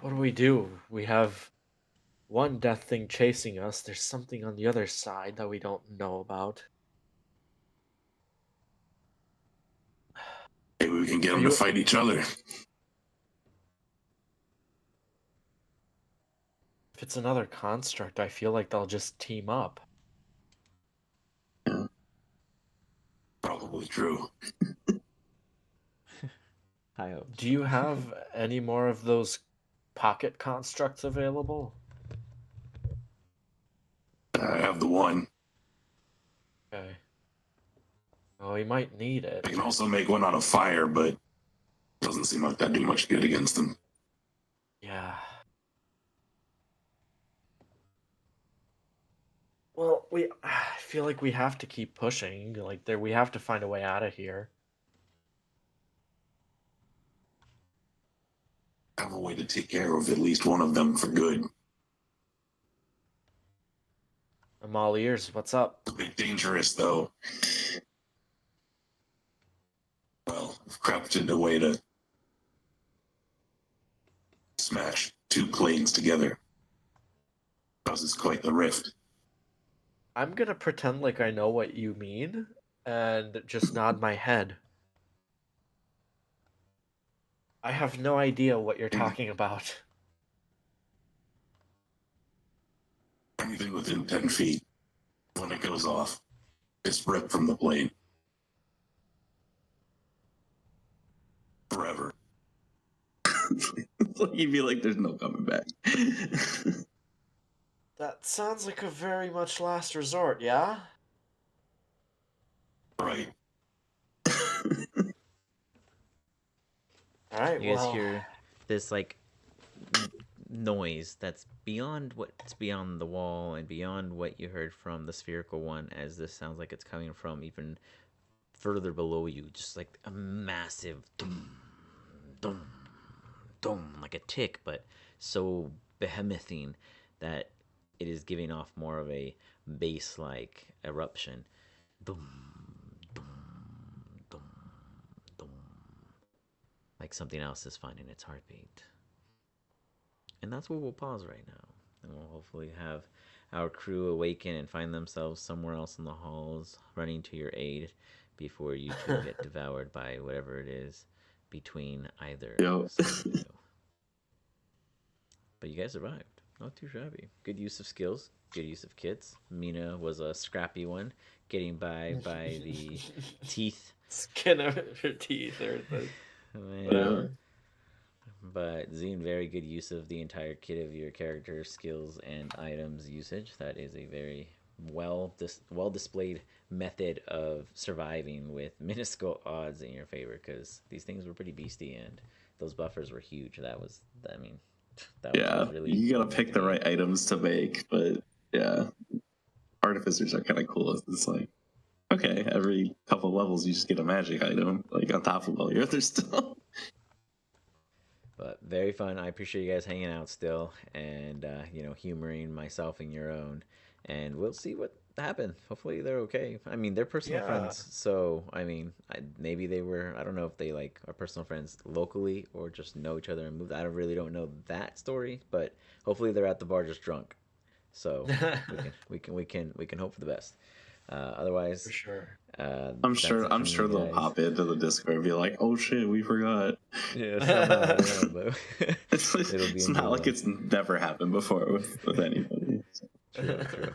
What do? We have one death thing chasing us. There's something on the other side that we don't know about. Maybe we can get them to fight each other. If it's another construct, I feel like they'll just team up. Probably true. High hopes. Do you have any more of those pocket constructs available? I have the one. Okay. Oh, we might need it. I can also make one out of fire, but doesn't seem like that'd do much good against them. Yeah. Well, I feel like we have to keep pushing. Like, we have to find a way out of here. I have a way to take care of at least one of them for good. I'm all ears. What's up? It's a bit dangerous, though. Well, I've crafted a way to smash two planes together. Causes quite the rift. I'm gonna pretend like I know what you mean and just nod my head. I have no idea what you're talking about. Anything within 10 feet, when it goes off, it's ripped from the plane. Forever. You'd be like, there's no coming back. That sounds like a very much last resort, yeah? Right. Alright, You guys hear this like noise that's beyond what's beyond the wall and beyond what you heard from the spherical one, as this sounds like it's coming from even further below you, just like a massive dum dum dum, like a tick, but so behemothing that it is giving off more of a bass-like eruption. Dum dum dum dum, like something else is finding its heartbeat. And that's where we'll pause right now. And we'll hopefully have our crew awaken and find themselves somewhere else in the halls, running to your aid before you two get devoured by whatever it is between either side of you. But you guys survived. Not too shabby. Good use of skills. Good use of kits. Mina was a scrappy one, getting by the teeth. Skin of her teeth or the whatever. But Zine, very good use of the entire kit of your character skills and items usage. That is a very well displayed method of surviving with minuscule odds in your favor, because these things were pretty beastie and those buffers were huge. That was really you gotta pick the right items to make, but yeah, artificers are kind of cool. It's like, okay, every couple levels you just get a magic item, like on top of all your other stuff. But very fun. I appreciate you guys hanging out still and humoring myself in your own. And we'll see what happen. Hopefully they're okay. I mean, they're personal friends, so I mean, maybe they were. I don't know if they like are personal friends locally or just know each other and moved. I really don't know that story, but hopefully they're at the bar just drunk. So we can hope for the best. Otherwise, For sure. I'm sure they'll pop into the Discord and be like, "Oh shit, we forgot." Yeah, somehow, yeah, but it's not like it's never happened before with anybody. True.